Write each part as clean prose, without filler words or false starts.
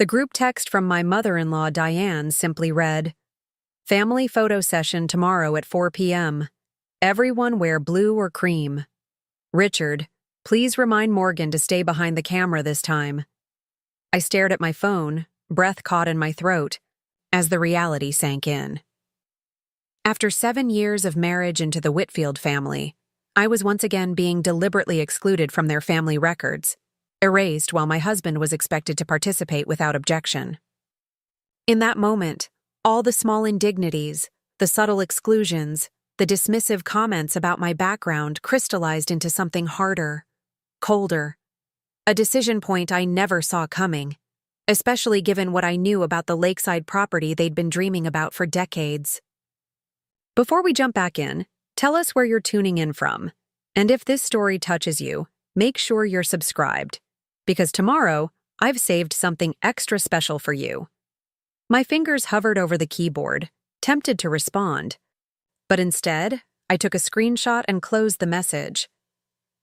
The group text from my mother-in-law, Diane, simply read, "Family photo session tomorrow at 4 p.m. Everyone wear blue or cream. Richard, please remind Morgan to stay behind the camera this time." I stared at my phone, breath caught in my throat, as the reality sank in. After 7 years of marriage into the Whitfield family, I was once again being deliberately excluded from their family records, erased while my husband was expected to participate without objection. In that moment, all the small indignities, the subtle exclusions, the dismissive comments about my background crystallized into something harder, colder, a decision point I never saw coming, especially given what I knew about the lakeside property they'd been dreaming about for decades. Before we jump back in, tell us where you're tuning in from, and if this story touches you, make sure you're subscribed, because tomorrow, I've saved something extra special for you. My fingers hovered over the keyboard, tempted to respond, but instead, I took a screenshot and closed the message.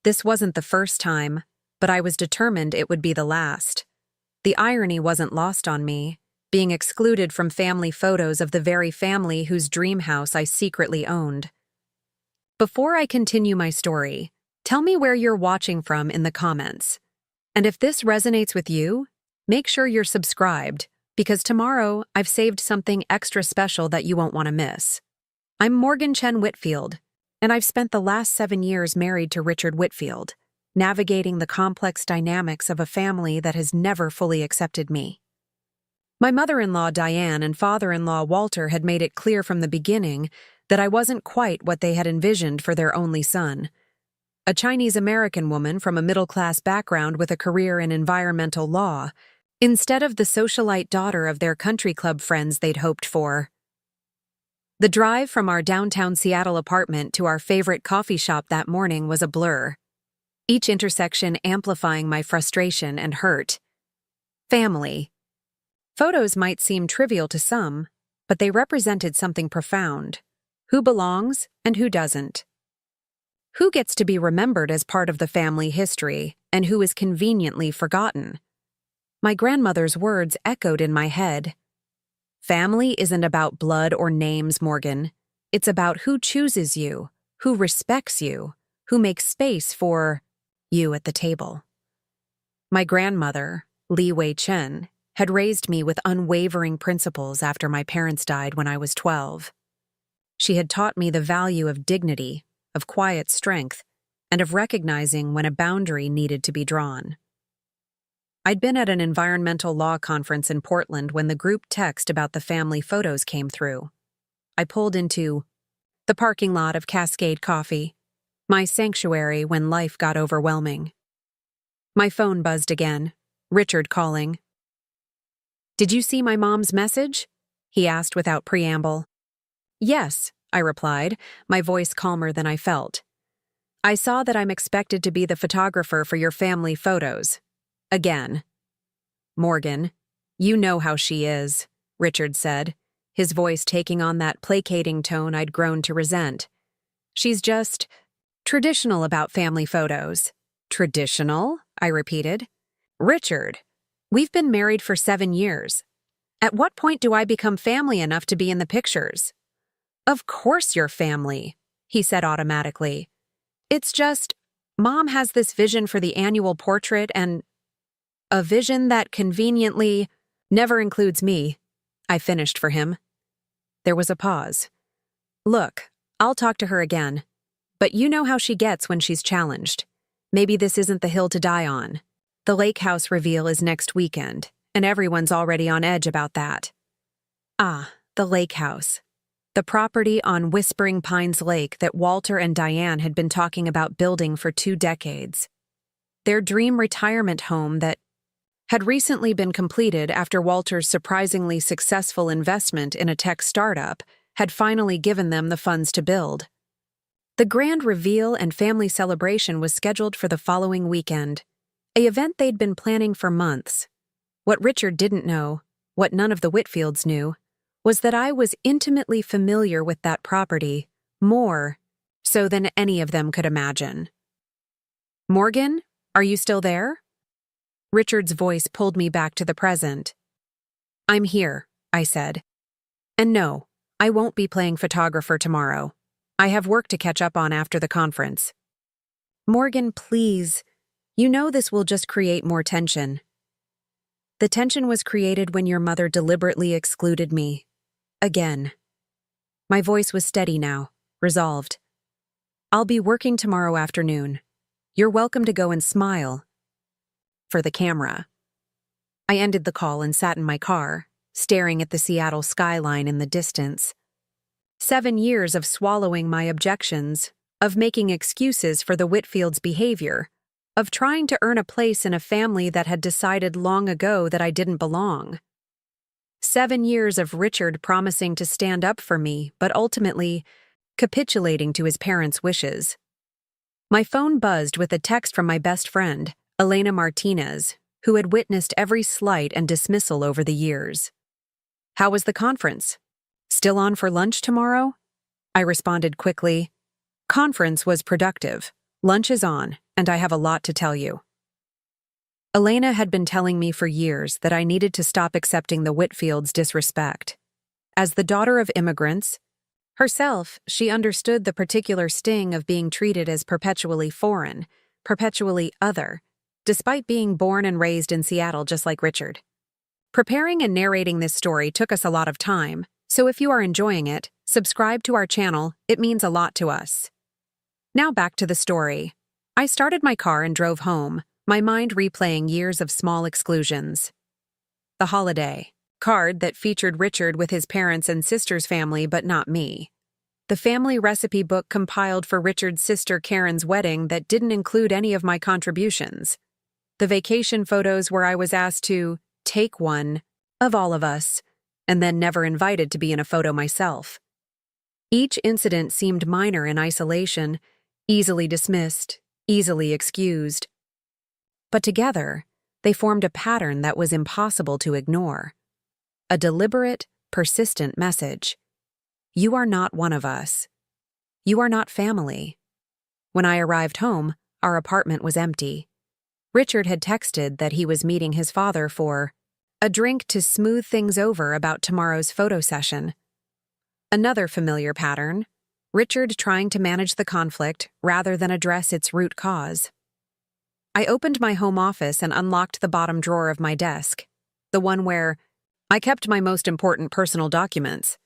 This wasn't the first time, but I was determined it would be the last. The irony wasn't lost on me, being excluded from family photos of the very family whose dream house I secretly owned. Before I continue my story, tell me where you're watching from in the comments. And if this resonates with you, make sure you're subscribed, because tomorrow I've saved something extra special that you won't want to miss. I'm Morgan Chen Whitfield, and I've spent the last 7 years married to Richard Whitfield, navigating the complex dynamics of a family that has never fully accepted me. My mother-in-law Diane and father-in-law Walter had made it clear from the beginning that I wasn't quite what they had envisioned for their only son. A Chinese-American woman from a middle-class background with a career in environmental law, instead of the socialite daughter of their country club friends they'd hoped for. The drive from our downtown Seattle apartment to our favorite coffee shop that morning was a blur, each intersection amplifying my frustration and hurt. Family. Photos might seem trivial to some, but they represented something profound. Who belongs and who doesn't? Who gets to be remembered as part of the family history and who is conveniently forgotten? My grandmother's words echoed in my head. Family isn't about blood or names, Morgan. It's about who chooses you, who respects you, who makes space for you at the table. My grandmother, Li Wei Chen, had raised me with unwavering principles after my parents died when I was 12. She had taught me the value of dignity, of quiet strength, and of recognizing when a boundary needed to be drawn. I'd been at an environmental law conference in Portland when the group text about the family photos came through. I pulled into the parking lot of Cascade Coffee, my sanctuary when life got overwhelming. My phone buzzed again, Richard calling. "Did you see my mom's message?" he asked without preamble. "Yes," I replied, my voice calmer than I felt. "I saw that I'm expected to be the photographer for your family photos. Again." "Morgan, you know how she is," Richard said, his voice taking on that placating tone I'd grown to resent. "She's just traditional about family photos." "Traditional?" I repeated. "Richard, we've been married for 7 years. At what point do I become family enough to be in the pictures?" "Of course you're family," he said automatically. "It's just, Mom has this vision for the annual portrait and a vision that conveniently never includes me," I finished for him. There was a pause. "Look, I'll talk to her again, but you know how she gets when she's challenged. Maybe this isn't the hill to die on. The lake house reveal is next weekend, and everyone's already on edge about that." Ah, the lake house. The property on Whispering Pines Lake that Walter and Diane had been talking about building for 2 decades. Their dream retirement home that had recently been completed after Walter's surprisingly successful investment in a tech startup had finally given them the funds to build. The grand reveal and family celebration was scheduled for the following weekend, an event they'd been planning for months. What Richard didn't know, what none of the Whitfields knew, was that I was intimately familiar with that property, more so than any of them could imagine. "Morgan, are you still there?" Richard's voice pulled me back to the present, I'm here, I said. And no, I won't be playing photographer tomorrow. I have work to catch up on after the conference. Morgan, please. You know this will just create more tension. The tension was created when your mother deliberately excluded me. Again. My voice was steady now, resolved. I'll be working tomorrow afternoon. You're welcome to go and smile. For the camera. I ended the call and sat in my car, staring at the Seattle skyline in the distance. 7 years of swallowing my objections, of making excuses for the Whitfield's behavior, of trying to earn a place in a family that had decided long ago that I didn't belong. 7 years of Richard promising to stand up for me, but ultimately capitulating to his parents' wishes. My phone buzzed with a text from my best friend, Elena Martinez, who had witnessed every slight and dismissal over the years. How was the conference? Still on for lunch tomorrow? I responded quickly. Conference was productive. Lunch is on, and I have a lot to tell you. Elena had been telling me for years that I needed to stop accepting the Whitfield's disrespect. As the daughter of immigrants, herself, she understood the particular sting of being treated as perpetually foreign, perpetually other, despite being born and raised in Seattle just like Richard. Preparing and narrating this story took us a lot of time, so if you are enjoying it, subscribe to our channel, it means a lot to us. Now back to the story. I started my car and drove home, my mind replaying years of small exclusions. The holiday card that featured Richard with his parents and sister's family but not me. The family recipe book compiled for Richard's sister Karen's wedding that didn't include any of my contributions. The vacation photos where I was asked to take one of all of us, and then never invited to be in a photo myself. Each incident seemed minor in isolation, easily dismissed, easily excused. But together, they formed a pattern that was impossible to ignore. A deliberate, persistent message. You are not one of us. You are not family. When I arrived home, our apartment was empty. Richard had texted that he was meeting his father for a drink to smooth things over about tomorrow's photo session. Another familiar pattern, Richard trying to manage the conflict rather than address its root cause. I opened my home office and unlocked the bottom drawer of my desk, the one where I kept my most important personal documents.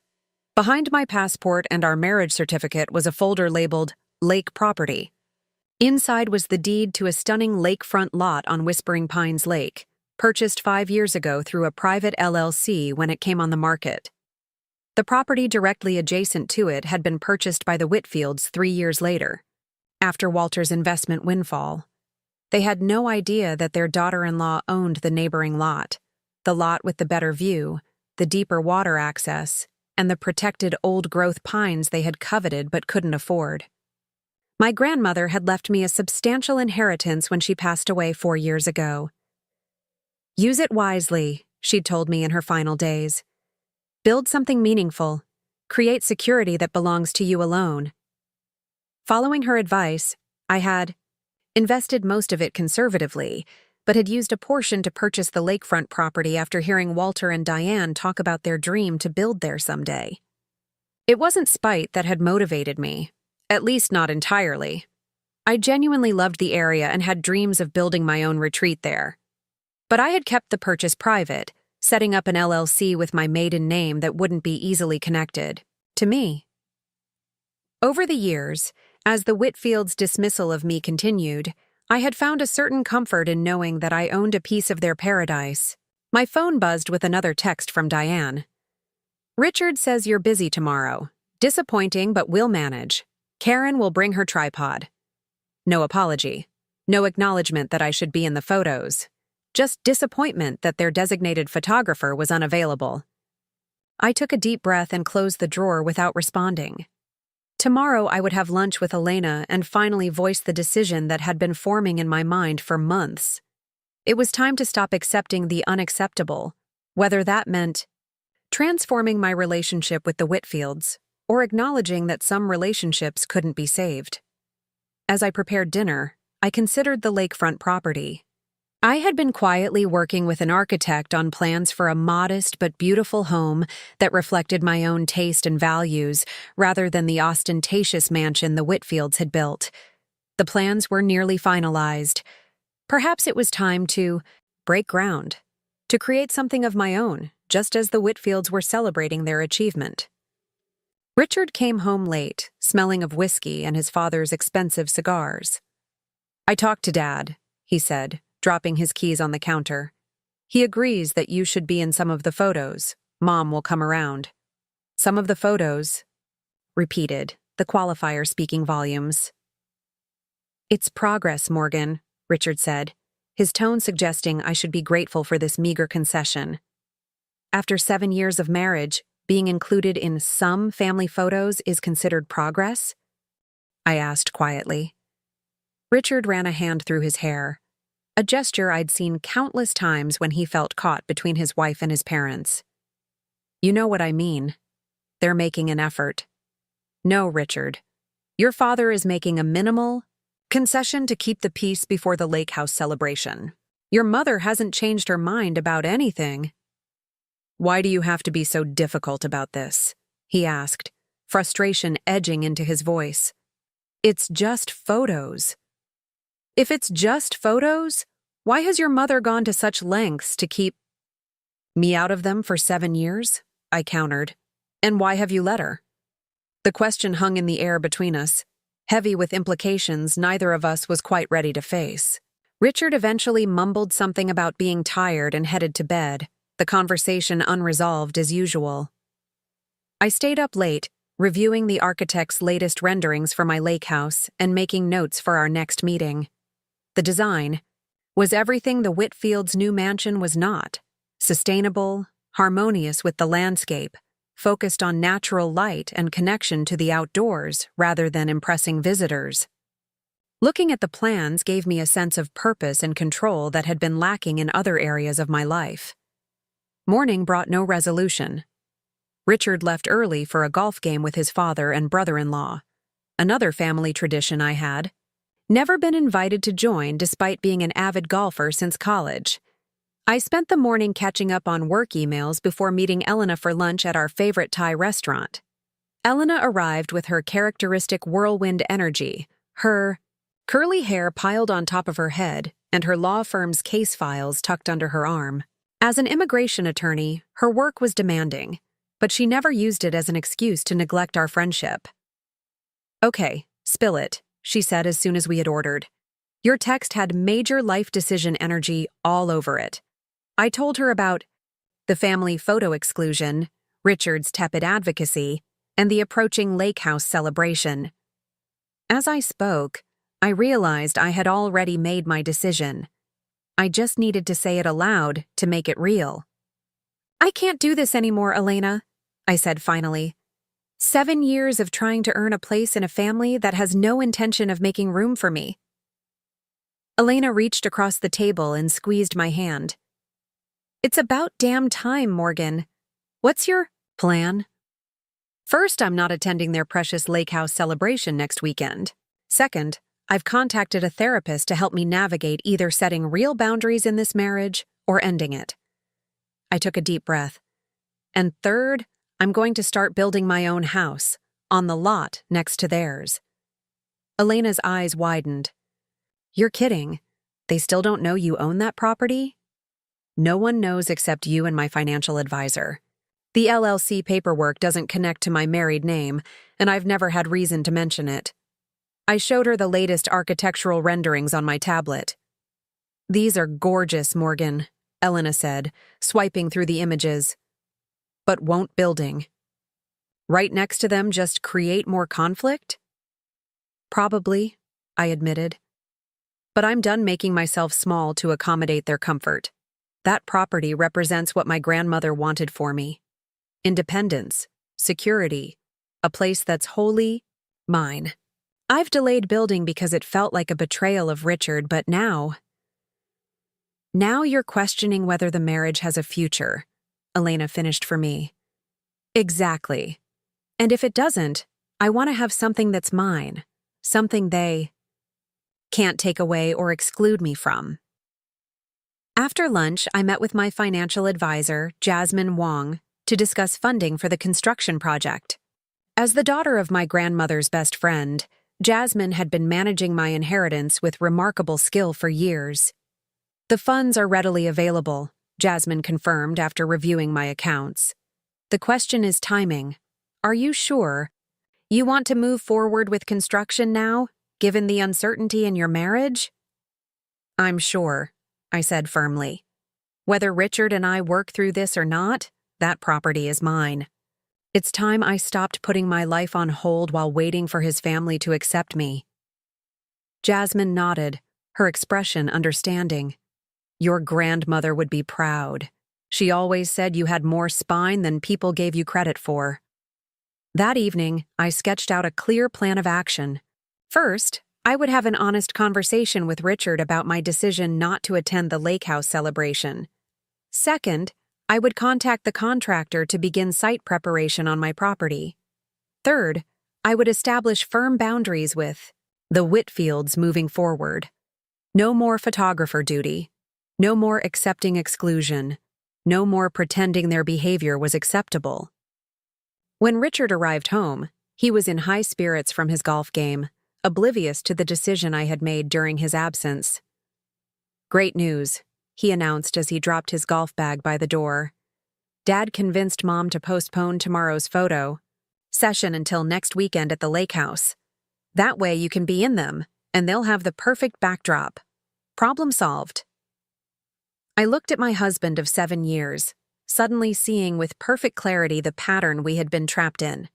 Behind my passport and our marriage certificate was a folder labeled Lake Property. Inside was the deed to a stunning lakefront lot on Whispering Pines Lake, purchased 5 years ago through a private LLC when it came on the market. The property directly adjacent to it had been purchased by the Whitfields 3 years later, after Walter's investment windfall. They had no idea that their daughter-in-law owned the neighboring lot, the lot with the better view, the deeper water access, and the protected old-growth pines they had coveted but couldn't afford. My grandmother had left me a substantial inheritance when she passed away 4 years ago. Use it wisely, she'd told me in her final days. Build something meaningful. Create security that belongs to you alone. Following her advice, I had invested most of it conservatively, but had used a portion to purchase the lakefront property after hearing Walter and Diane talk about their dream to build there someday. It wasn't spite that had motivated me, at least not entirely. I genuinely loved the area and had dreams of building my own retreat there. But I had kept the purchase private, setting up an LLC with my maiden name that wouldn't be easily connected to me. Over the years, as the Whitfields' dismissal of me continued, I had found a certain comfort in knowing that I owned a piece of their paradise. My phone buzzed with another text from Diane. Richard says you're busy tomorrow. Disappointing, but we'll manage. Karen will bring her tripod. No apology. No acknowledgement that I should be in the photos. Just disappointment that their designated photographer was unavailable. I took a deep breath and closed the drawer without responding. Tomorrow I would have lunch with Elena and finally voice the decision that had been forming in my mind for months. It was time to stop accepting the unacceptable, whether that meant transforming my relationship with the Whitfields or acknowledging that some relationships couldn't be saved. As I prepared dinner, I considered the lakefront property. I had been quietly working with an architect on plans for a modest but beautiful home that reflected my own taste and values rather than the ostentatious mansion the Whitfields had built. The plans were nearly finalized. Perhaps it was time to break ground, to create something of my own, just as the Whitfields were celebrating their achievement. Richard came home late, smelling of whiskey and his father's expensive cigars. "I talked to Dad," he said, dropping his keys on the counter. "He agrees that you should be in some of the photos. Mom will come around." "Some of the photos," repeated, the qualifier speaking volumes. "It's progress, Morgan," Richard said, his tone suggesting I should be grateful for this meager concession. "After 7 years of marriage, being included in some family photos is considered progress?" I asked quietly. Richard ran a hand through his hair, a gesture I'd seen countless times when he felt caught between his wife and his parents. "You know what I mean. They're making an effort." "No, Richard. Your father is making a minimal concession to keep the peace before the lake house celebration. Your mother hasn't changed her mind about anything." "Why do you have to be so difficult about this?" he asked, frustration edging into his voice. "It's just photos." "If it's just photos, why has your mother gone to such lengths to keep me out of them for 7 years?" I countered. "And why have you let her?" The question hung in the air between us, heavy with implications neither of us was quite ready to face. Richard eventually mumbled something about being tired and headed to bed, the conversation unresolved as usual. I stayed up late, reviewing the architect's latest renderings for my lake house and making notes for our next meeting. The design was everything the Whitfield's new mansion was not: sustainable, harmonious with the landscape, focused on natural light and connection to the outdoors rather than impressing visitors. Looking at the plans gave me a sense of purpose and control that had been lacking in other areas of my life. Morning brought no resolution. Richard left early for a golf game with his father and brother-in-law, another family tradition I had never been invited to join despite being an avid golfer since college. I spent the morning catching up on work emails before meeting Elena for lunch at our favorite Thai restaurant. Elena arrived with her characteristic whirlwind energy, her curly hair piled on top of her head and her law firm's case files tucked under her arm. As an immigration attorney, her work was demanding, but she never used it as an excuse to neglect our friendship. "Okay, spill it," she said as soon as we had ordered. "Your text had major life decision energy all over it." I told her about the family photo exclusion, Richard's tepid advocacy, and the approaching lake house celebration. As I spoke, I realized I had already made my decision. I just needed to say it aloud to make it real. "I can't do this anymore, Elena," I said finally. 7 years of trying to earn a place in a family that has no intention of making room for me. Elena reached across the table and squeezed my hand. "It's about damn time, Morgan. What's your plan?" "First, I'm not attending their precious lake house celebration next weekend. Second, I've contacted a therapist to help me navigate either setting real boundaries in this marriage or ending it." I took a deep breath. "And third, I'm going to start building my own house, on the lot next to theirs." Elena's eyes widened. "You're kidding. They still don't know you own that property?" "No one knows except you and my financial advisor. The LLC paperwork doesn't connect to my married name, and I've never had reason to mention it." I showed her the latest architectural renderings on my tablet. "These are gorgeous, Morgan," Elena said, swiping through the images. "But won't building right next to them just create more conflict?" "Probably," I admitted. "But I'm done making myself small to accommodate their comfort. That property represents what my grandmother wanted for me: independence, security, a place that's wholly mine. I've delayed building because it felt like a betrayal of Richard, but now you're questioning whether the marriage has a future," Elena finished for me. "Exactly. And if it doesn't, I want to have something that's mine, something they can't take away or exclude me from." After lunch, I met with my financial advisor, Jasmine Wong, to discuss funding for the construction project. As the daughter of my grandmother's best friend, Jasmine had been managing my inheritance with remarkable skill for years. The funds are readily available, Jasmine confirmed after reviewing my accounts. The question is timing. Are you sure? You want to move forward with construction now, given the uncertainty in your marriage? I'm sure, I said firmly. Whether Richard and I work through this or not, that property is mine. It's time I stopped putting my life on hold while waiting for his family to accept me. Jasmine nodded, her expression understanding. Your grandmother would be proud. She always said you had more spine than people gave you credit for. That evening, I sketched out a clear plan of action. First, I would have an honest conversation with Richard about my decision not to attend the lake house celebration. Second, I would contact the contractor to begin site preparation on my property. Third, I would establish firm boundaries with the Whitfields moving forward. No more photographer duty. No more accepting exclusion. No more pretending their behavior was acceptable. When Richard arrived home, he was in high spirits from his golf game, oblivious to the decision I had made during his absence. Great news, he announced as he dropped his golf bag by the door. Dad convinced Mom to postpone tomorrow's photo session until next weekend at the lake house. That way you can be in them, and they'll have the perfect backdrop. Problem solved. I looked at my husband of 7 years, suddenly seeing with perfect clarity the pattern we had been trapped in.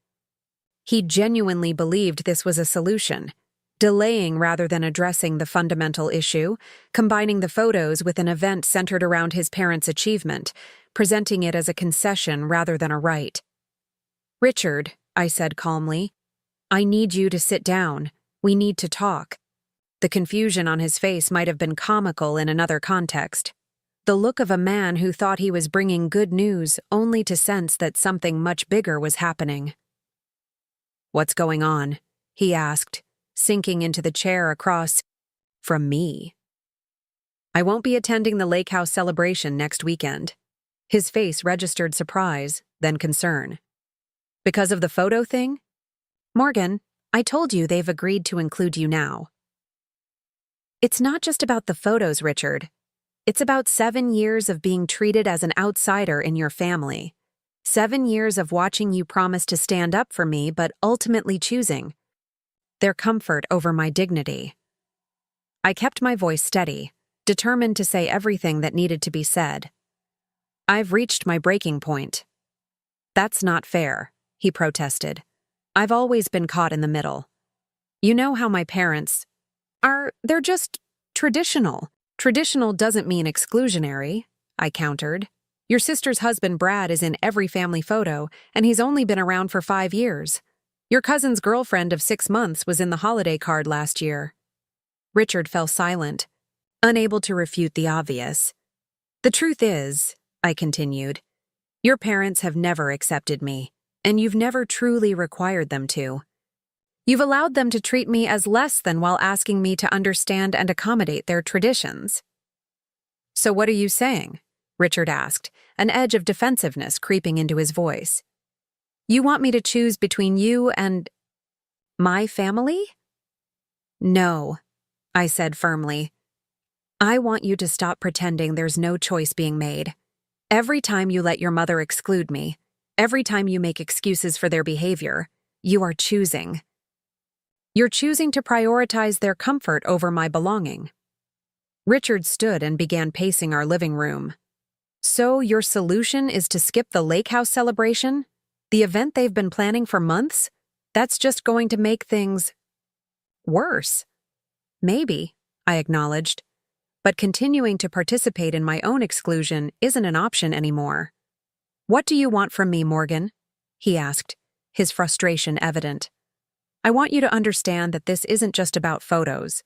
He genuinely believed this was a solution, delaying rather than addressing the fundamental issue, combining the photos with an event centered around his parents' achievement, presenting it as a concession rather than a right. Richard, I said calmly, I need you to sit down. We need to talk. The confusion on his face might have been comical in another context. The look of a man who thought he was bringing good news only to sense that something much bigger was happening. What's going on? He asked, sinking into the chair across from me. I won't be attending the lake house celebration next weekend. His face registered surprise, then concern. Because of the photo thing? Morgan, I told you they've agreed to include you now. It's not just about the photos, Richard. It's about 7 years of being treated as an outsider in your family. 7 years of watching you promise to stand up for me but ultimately choosing their comfort over my dignity. I kept my voice steady, determined to say everything that needed to be said. I've reached my breaking point. That's not fair, he protested. I've always been caught in the middle. You know how my parents are, they're just traditional. Traditional doesn't mean exclusionary, I countered. Your sister's husband Brad is in every family photo, and he's only been around for 5 years. Your cousin's girlfriend of 6 months was in the holiday card last year. Richard fell silent, unable to refute the obvious. The truth is, I continued, your parents have never accepted me, and you've never truly required them to. You've allowed them to treat me as less than while asking me to understand and accommodate their traditions. So what are you saying? Richard asked, an edge of defensiveness creeping into his voice. You want me to choose between you and my family? No, I said firmly. I want you to stop pretending there's no choice being made. Every time you let your mother exclude me, every time you make excuses for their behavior, you are choosing. You're choosing to prioritize their comfort over my belonging. Richard stood and began pacing our living room. So your solution is to skip the lake house celebration? The event they've been planning for months? That's just going to make things worse. Maybe, I acknowledged. But continuing to participate in my own exclusion isn't an option anymore. What do you want from me, Morgan? He asked, his frustration evident. I want you to understand that this isn't just about photos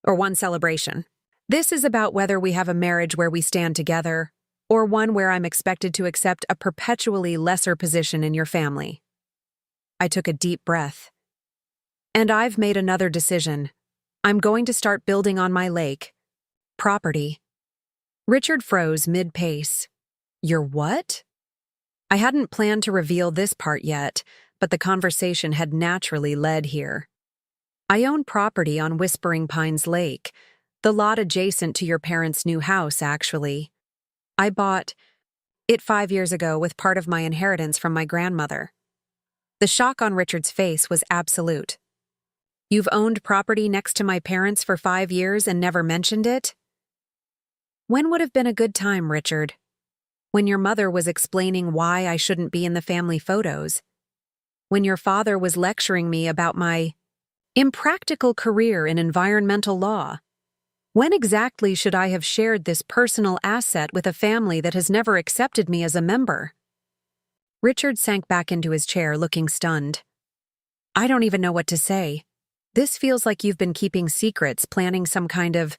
or one celebration. This is about whether we have a marriage where we stand together or one where I'm expected to accept a perpetually lesser position in your family. I took a deep breath. And I've made another decision. I'm going to start building on my lake property. Richard froze mid-pace. Your what? I hadn't planned to reveal this part yet, but the conversation had naturally led here. I own property on Whispering Pines Lake, the lot adjacent to your parents' new house, actually. I bought it 5 years ago with part of my inheritance from my grandmother. The shock on Richard's face was absolute. You've owned property next to my parents for 5 years and never mentioned it? When would have been a good time, Richard? When your mother was explaining why I shouldn't be in the family photos? When your father was lecturing me about my impractical career in environmental law? When exactly should I have shared this personal asset with a family that has never accepted me as a member? Richard sank back into his chair, looking stunned. I don't even know what to say. This feels like you've been keeping secrets, planning some kind of,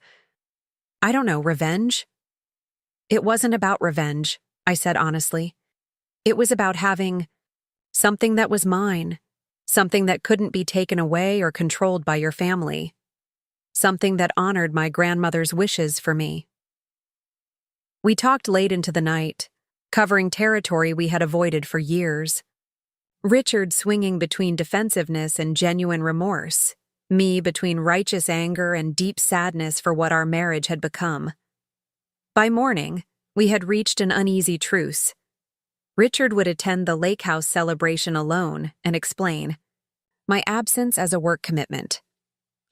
I don't know, revenge? It wasn't about revenge, I said honestly. It was about having something that was mine, something that couldn't be taken away or controlled by your family, something that honored my grandmother's wishes for me. We talked late into the night, covering territory we had avoided for years. Richard swinging between defensiveness and genuine remorse, me between righteous anger and deep sadness for what our marriage had become. By morning, we had reached an uneasy truce. Richard would attend the lake house celebration alone and explain my absence as a work commitment.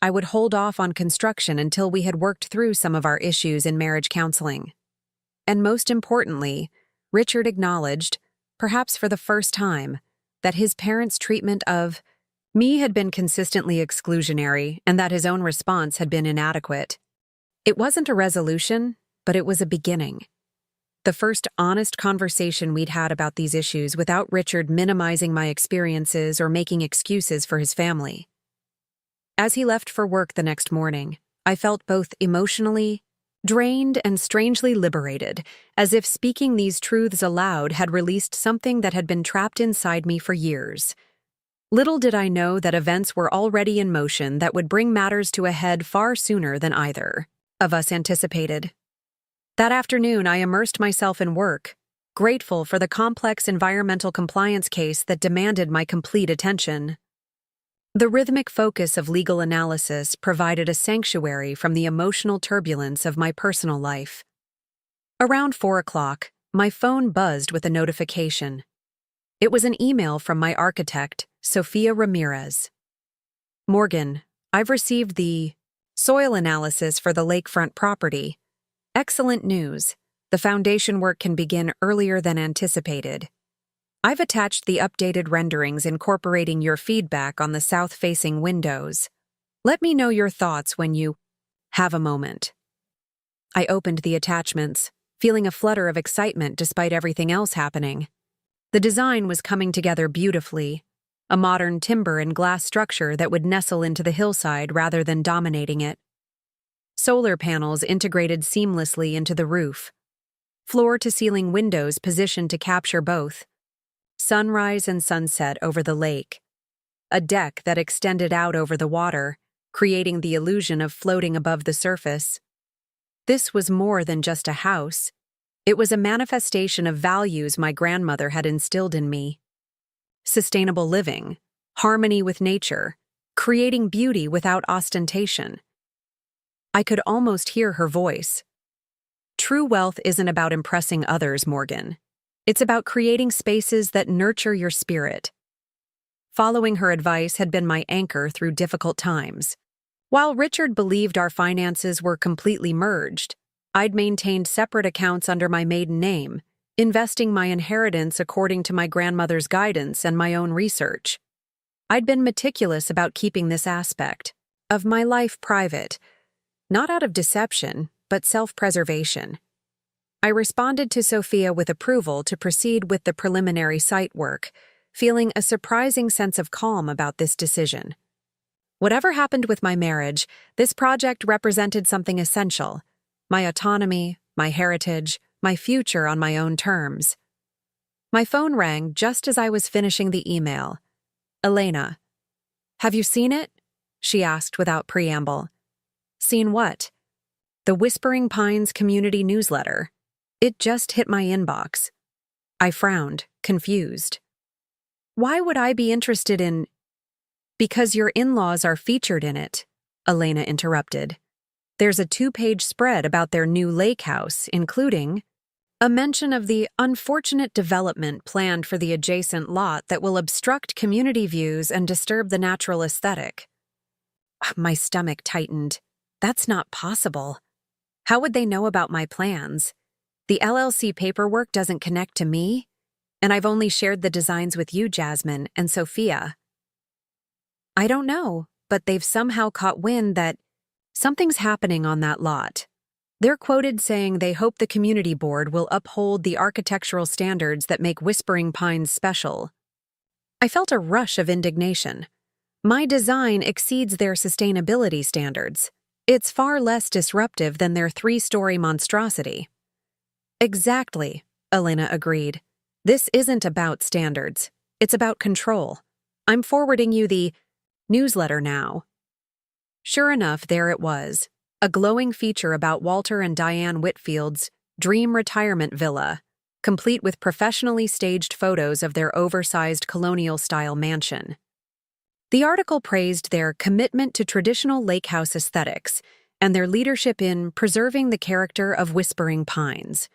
I would hold off on construction until we had worked through some of our issues in marriage counseling. And most importantly, Richard acknowledged, perhaps for the first time, that his parents' treatment of me had been consistently exclusionary and that his own response had been inadequate. It wasn't a resolution, but it was a beginning. The first honest conversation we'd had about these issues without Richard minimizing my experiences or making excuses for his family. As he left for work the next morning, I felt both emotionally drained and strangely liberated, as if speaking these truths aloud had released something that had been trapped inside me for years. Little did I know that events were already in motion that would bring matters to a head far sooner than either of us anticipated. That afternoon, I immersed myself in work, grateful for the complex environmental compliance case that demanded my complete attention. The rhythmic focus of legal analysis provided a sanctuary from the emotional turbulence of my personal life. Around 4 o'clock, my phone buzzed with a notification. It was an email from my architect, Sophia Ramirez. Morgan, I've received the soil analysis for the lakefront property. Excellent news. The foundation work can begin earlier than anticipated. I've attached the updated renderings incorporating your feedback on the south-facing windows. Let me know your thoughts when you have a moment. I opened the attachments, feeling a flutter of excitement despite everything else happening. The design was coming together beautifully, a modern timber and glass structure that would nestle into the hillside rather than dominating it. Solar panels integrated seamlessly into the roof. Floor-to-ceiling windows positioned to capture both sunrise and sunset over the lake. A deck that extended out over the water, creating the illusion of floating above the surface. This was more than just a house. It was a manifestation of values my grandmother had instilled in me. Sustainable living, harmony with nature, creating beauty without ostentation. I could almost hear her voice. True wealth isn't about impressing others, Morgan. It's about creating spaces that nurture your spirit. Following her advice had been my anchor through difficult times. While Richard believed our finances were completely merged, I'd maintained separate accounts under my maiden name, investing my inheritance according to my grandmother's guidance and my own research. I'd been meticulous about keeping this aspect of my life private, not out of deception, but self-preservation. I responded to Sophia with approval to proceed with the preliminary site work, feeling a surprising sense of calm about this decision. Whatever happened with my marriage, this project represented something essential: my autonomy, my heritage, my future on my own terms. My phone rang just as I was finishing the email. Elena. Have you seen it? She asked without preamble. Seen what? The Whispering Pines community newsletter. It just hit my inbox. I frowned, confused. Why would I be interested in— Because your in-laws are featured in it, Elena interrupted. There's a 2-page spread about their new lake house, including a mention of the unfortunate development planned for the adjacent lot that will obstruct community views and disturb the natural aesthetic. My stomach tightened. That's not possible. How would they know about my plans? The LLC paperwork doesn't connect to me, and I've only shared the designs with you, Jasmine, and Sophia. I don't know, but they've somehow caught wind that something's happening on that lot. They're quoted saying they hope the community board will uphold the architectural standards that make Whispering Pines special. I felt a rush of indignation. My design exceeds their sustainability standards. It's far less disruptive than their 3-story monstrosity. Exactly, Elena agreed. This isn't about standards. It's about control. I'm forwarding you the newsletter now. Sure enough, there it was. A glowing feature about Walter and Diane Whitfield's dream retirement villa, complete with professionally staged photos of their oversized colonial-style mansion. The article praised their commitment to traditional lake house aesthetics and their leadership in preserving the character of Whispering Pines.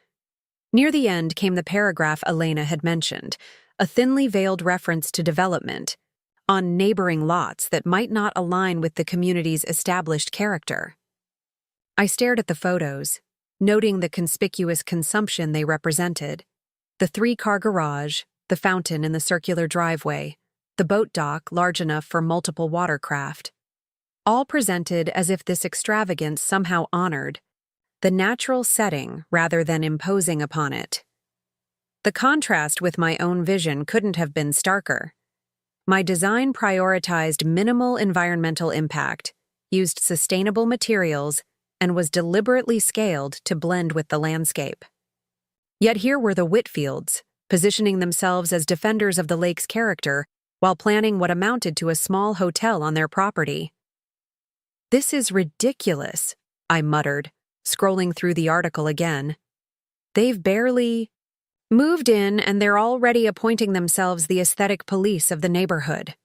Near the end came the paragraph Elena had mentioned, a thinly veiled reference to development on neighboring lots that might not align with the community's established character. I stared at the photos, noting the conspicuous consumption they represented: the 3-car garage, the fountain in the circular driveway, the boat dock large enough for multiple watercraft, all presented as if this extravagance somehow honored the natural setting rather than imposing upon it. The contrast with my own vision couldn't have been starker. My design prioritized minimal environmental impact, used sustainable materials, and was deliberately scaled to blend with the landscape. Yet here were the Whitfields, positioning themselves as defenders of the lake's character while planning what amounted to a small hotel on their property. This is ridiculous, I muttered, scrolling through the article again. They've barely moved in and they're already appointing themselves the aesthetic police of the neighborhood.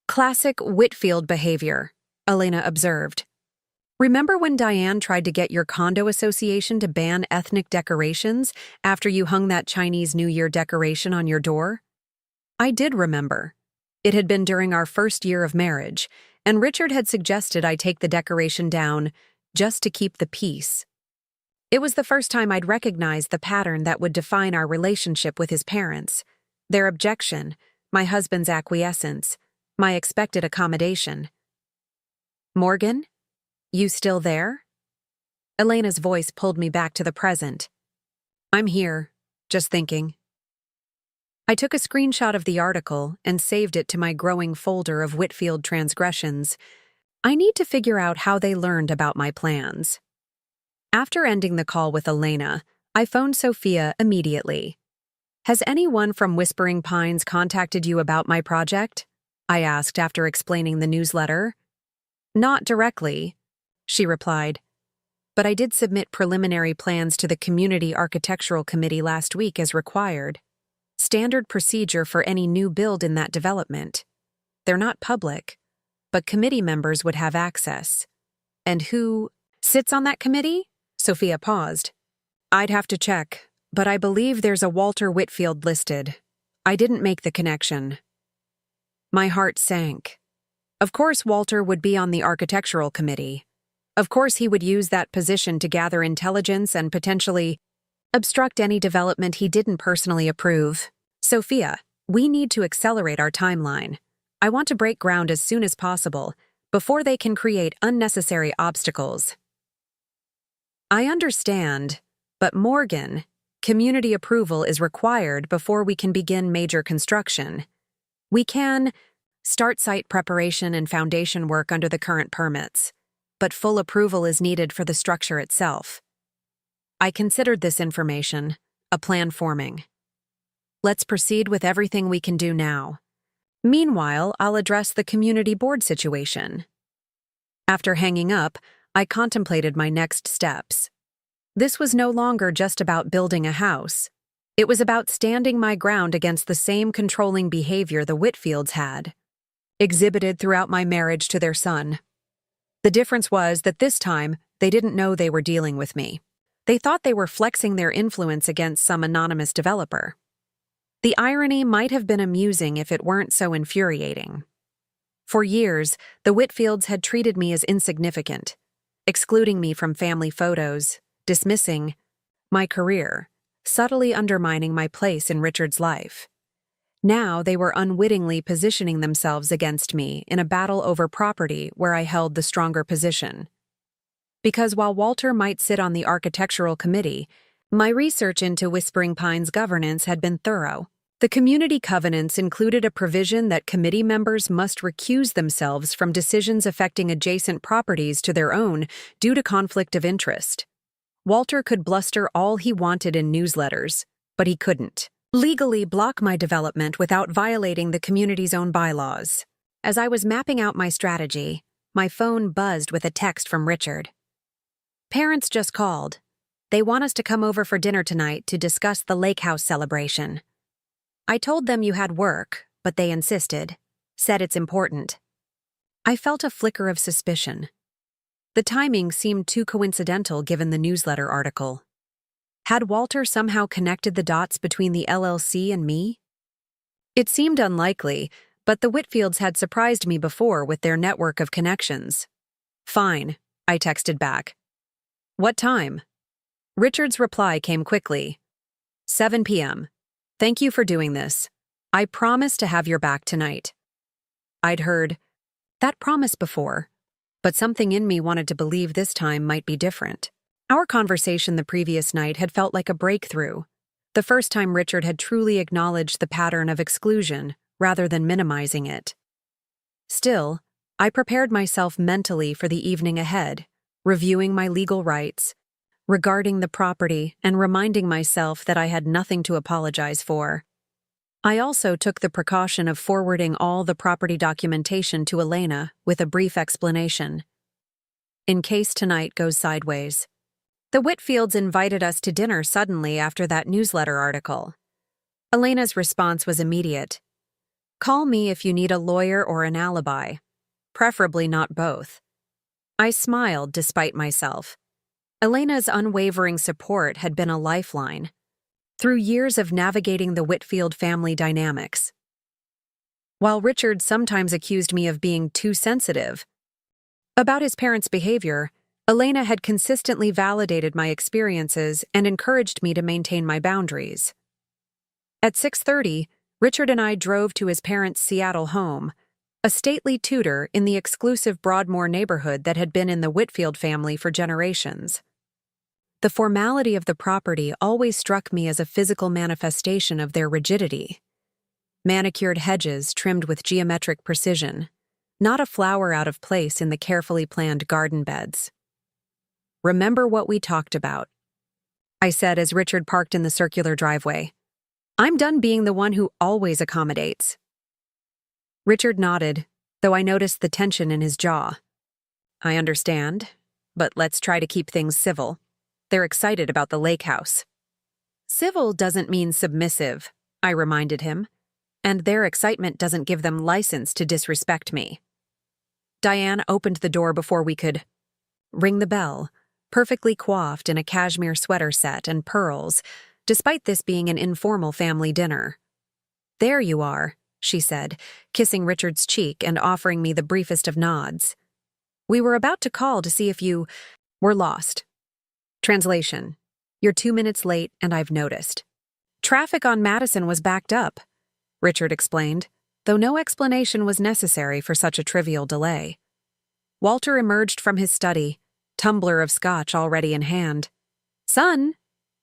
Classic Whitfield behavior, Elena observed. Remember when Diane tried to get your condo association to ban ethnic decorations after you hung that Chinese New Year decoration on your door? I did remember. It had been during our first year of marriage, and Richard had suggested I take the decoration down just to keep the peace. It was the first time I'd recognized the pattern that would define our relationship with his parents: their objection, my husband's acquiescence, my expected accommodation. Morgan? You still there? Elena's voice pulled me back to the present. I'm here, just thinking. I took a screenshot of the article and saved it to my growing folder of Whitfield transgressions. I need to figure out how they learned about my plans. After ending the call with Elena, I phoned Sophia immediately. Has anyone from Whispering Pines contacted you about my project? I asked after explaining the newsletter. Not directly, she replied, but I did submit preliminary plans to the Community Architectural Committee last week as required. Standard procedure for any new build in that development. They're not public, but committee members would have access. And who sits on that committee? Sophia paused. I'd have to check, but I believe there's a Walter Whitfield listed. I didn't make the connection. My heart sank. Of course Walter would be on the architectural committee. Of course he would use that position to gather intelligence and potentially obstruct any development he didn't personally approve. Sophia, we need to accelerate our timeline. I want to break ground as soon as possible, before they can create unnecessary obstacles. I understand, but Morgan, community approval is required before we can begin major construction. We can start site preparation and foundation work under the current permits, but full approval is needed for the structure itself. I considered this information, a plan forming. Let's proceed with everything we can do now. Meanwhile, I'll address the community board situation. After hanging up, I contemplated my next steps. This was no longer just about building a house. It was about standing my ground against the same controlling behavior the Whitfields had exhibited throughout my marriage to their son. The difference was that this time, they didn't know they were dealing with me. They thought they were flexing their influence against some anonymous developer. The irony might have been amusing if it weren't so infuriating. For years, the Whitfields had treated me as insignificant, excluding me from family photos, dismissing my career, subtly undermining my place in Richard's life. Now they were unwittingly positioning themselves against me in a battle over property where I held the stronger position. Because while Walter might sit on the architectural committee, my research into Whispering Pines governance had been thorough. The community covenants included a provision that committee members must recuse themselves from decisions affecting adjacent properties to their own due to conflict of interest. Walter could bluster all he wanted in newsletters, but he couldn't legally block my development without violating the community's own bylaws. As I was mapping out my strategy, my phone buzzed with a text from Richard. "Parents just called. They want us to come over for dinner tonight to discuss the lake house celebration. I told them you had work, but they insisted. Said it's important." I felt a flicker of suspicion. The timing seemed too coincidental given the newsletter article. Had Walter somehow connected the dots between the LLC and me? It seemed unlikely, but the Whitfields had surprised me before with their network of connections. "Fine," I texted back. "What time?" Richard's reply came quickly. 7 p.m. "Thank you for doing this. I promise to have your back tonight." I'd heard that promise before, but something in me wanted to believe this time might be different. Our conversation the previous night had felt like a breakthrough, the first time Richard had truly acknowledged the pattern of exclusion rather than minimizing it. Still, I prepared myself mentally for the evening ahead, reviewing my legal rights, regarding the property, and reminding myself that I had nothing to apologize for. I also took the precaution of forwarding all the property documentation to Elena with a brief explanation. In case tonight goes sideways. The Whitfields invited us to dinner suddenly after that newsletter article. Elena's response was immediate. "Call me if you need a lawyer or an alibi. Preferably not both." I smiled despite myself. Elena's unwavering support had been a lifeline through years of navigating the Whitfield family dynamics. While Richard sometimes accused me of being too sensitive about his parents' behavior, Elena had consistently validated my experiences and encouraged me to maintain my boundaries. At 6:30, Richard and I drove to his parents' Seattle home, a stately Tudor in the exclusive Broadmoor neighborhood that had been in the Whitfield family for generations. The formality of the property always struck me as a physical manifestation of their rigidity. Manicured hedges trimmed with geometric precision, not a flower out of place in the carefully planned garden beds. "Remember what we talked about," I said as Richard parked in the circular driveway. "I'm done being the one who always accommodates." Richard nodded, though I noticed the tension in his jaw. "I understand, but let's try to keep things civil. They're excited about the lake house." "Civil doesn't mean submissive," I reminded him, "and their excitement doesn't give them license to disrespect me." Diane opened the door before we could ring the bell, perfectly coiffed in a cashmere sweater set and pearls, despite this being an informal family dinner. "There you are," she said, kissing Richard's cheek and offering me the briefest of nods. "We were about to call to see if you were lost." Translation: "You're 2 minutes late and I've noticed." "Traffic on Madison was backed up," Richard explained, though no explanation was necessary for such a trivial delay. Walter emerged from his study, tumbler of scotch already in hand. "Son,"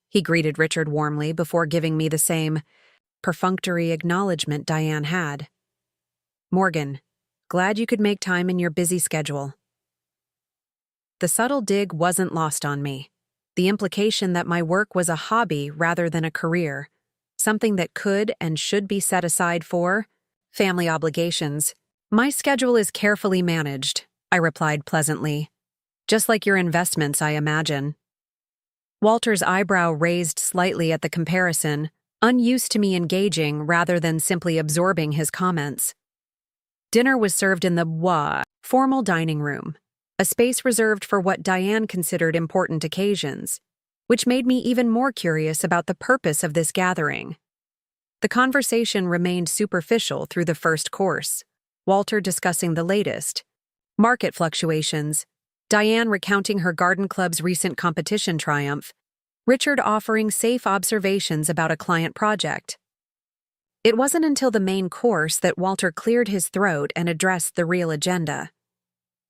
he greeted Richard warmly before giving me the same perfunctory acknowledgement Diane had. "Morgan, glad you could make time in your busy schedule." The subtle dig wasn't lost on me. The implication that my work was a hobby rather than a career, something that could and should be set aside for family obligations. "My schedule is carefully managed," I replied pleasantly. Just like your investments, I imagine. Walter's eyebrow raised slightly at the comparison, unused to me engaging rather than simply absorbing his comments. Dinner was served in the formal dining room, a space reserved for what Diane considered important occasions, which made me even more curious about the purpose of this gathering. The conversation remained superficial through the first course, Walter discussing the latest market fluctuations, Diane recounting her garden club's recent competition triumph, Richard offering safe observations about a client project. It wasn't until the main course that Walter cleared his throat and addressed the real agenda.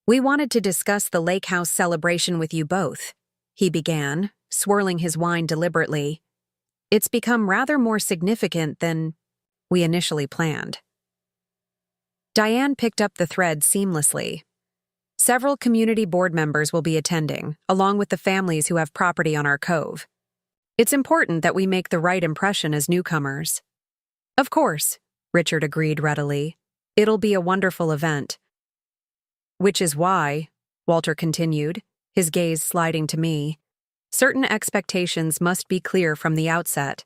"We wanted to discuss the lake house celebration with you both," he began, swirling his wine deliberately. "It's become rather more significant than we initially planned." Diane picked up the thread seamlessly. "Several community board members will be attending, along with the families who have property on our cove. It's important that we make the right impression as newcomers." "Of course," Richard agreed readily. "It'll be a wonderful event." "Which is why," Walter continued, his gaze sliding to me, "certain expectations must be clear from the outset."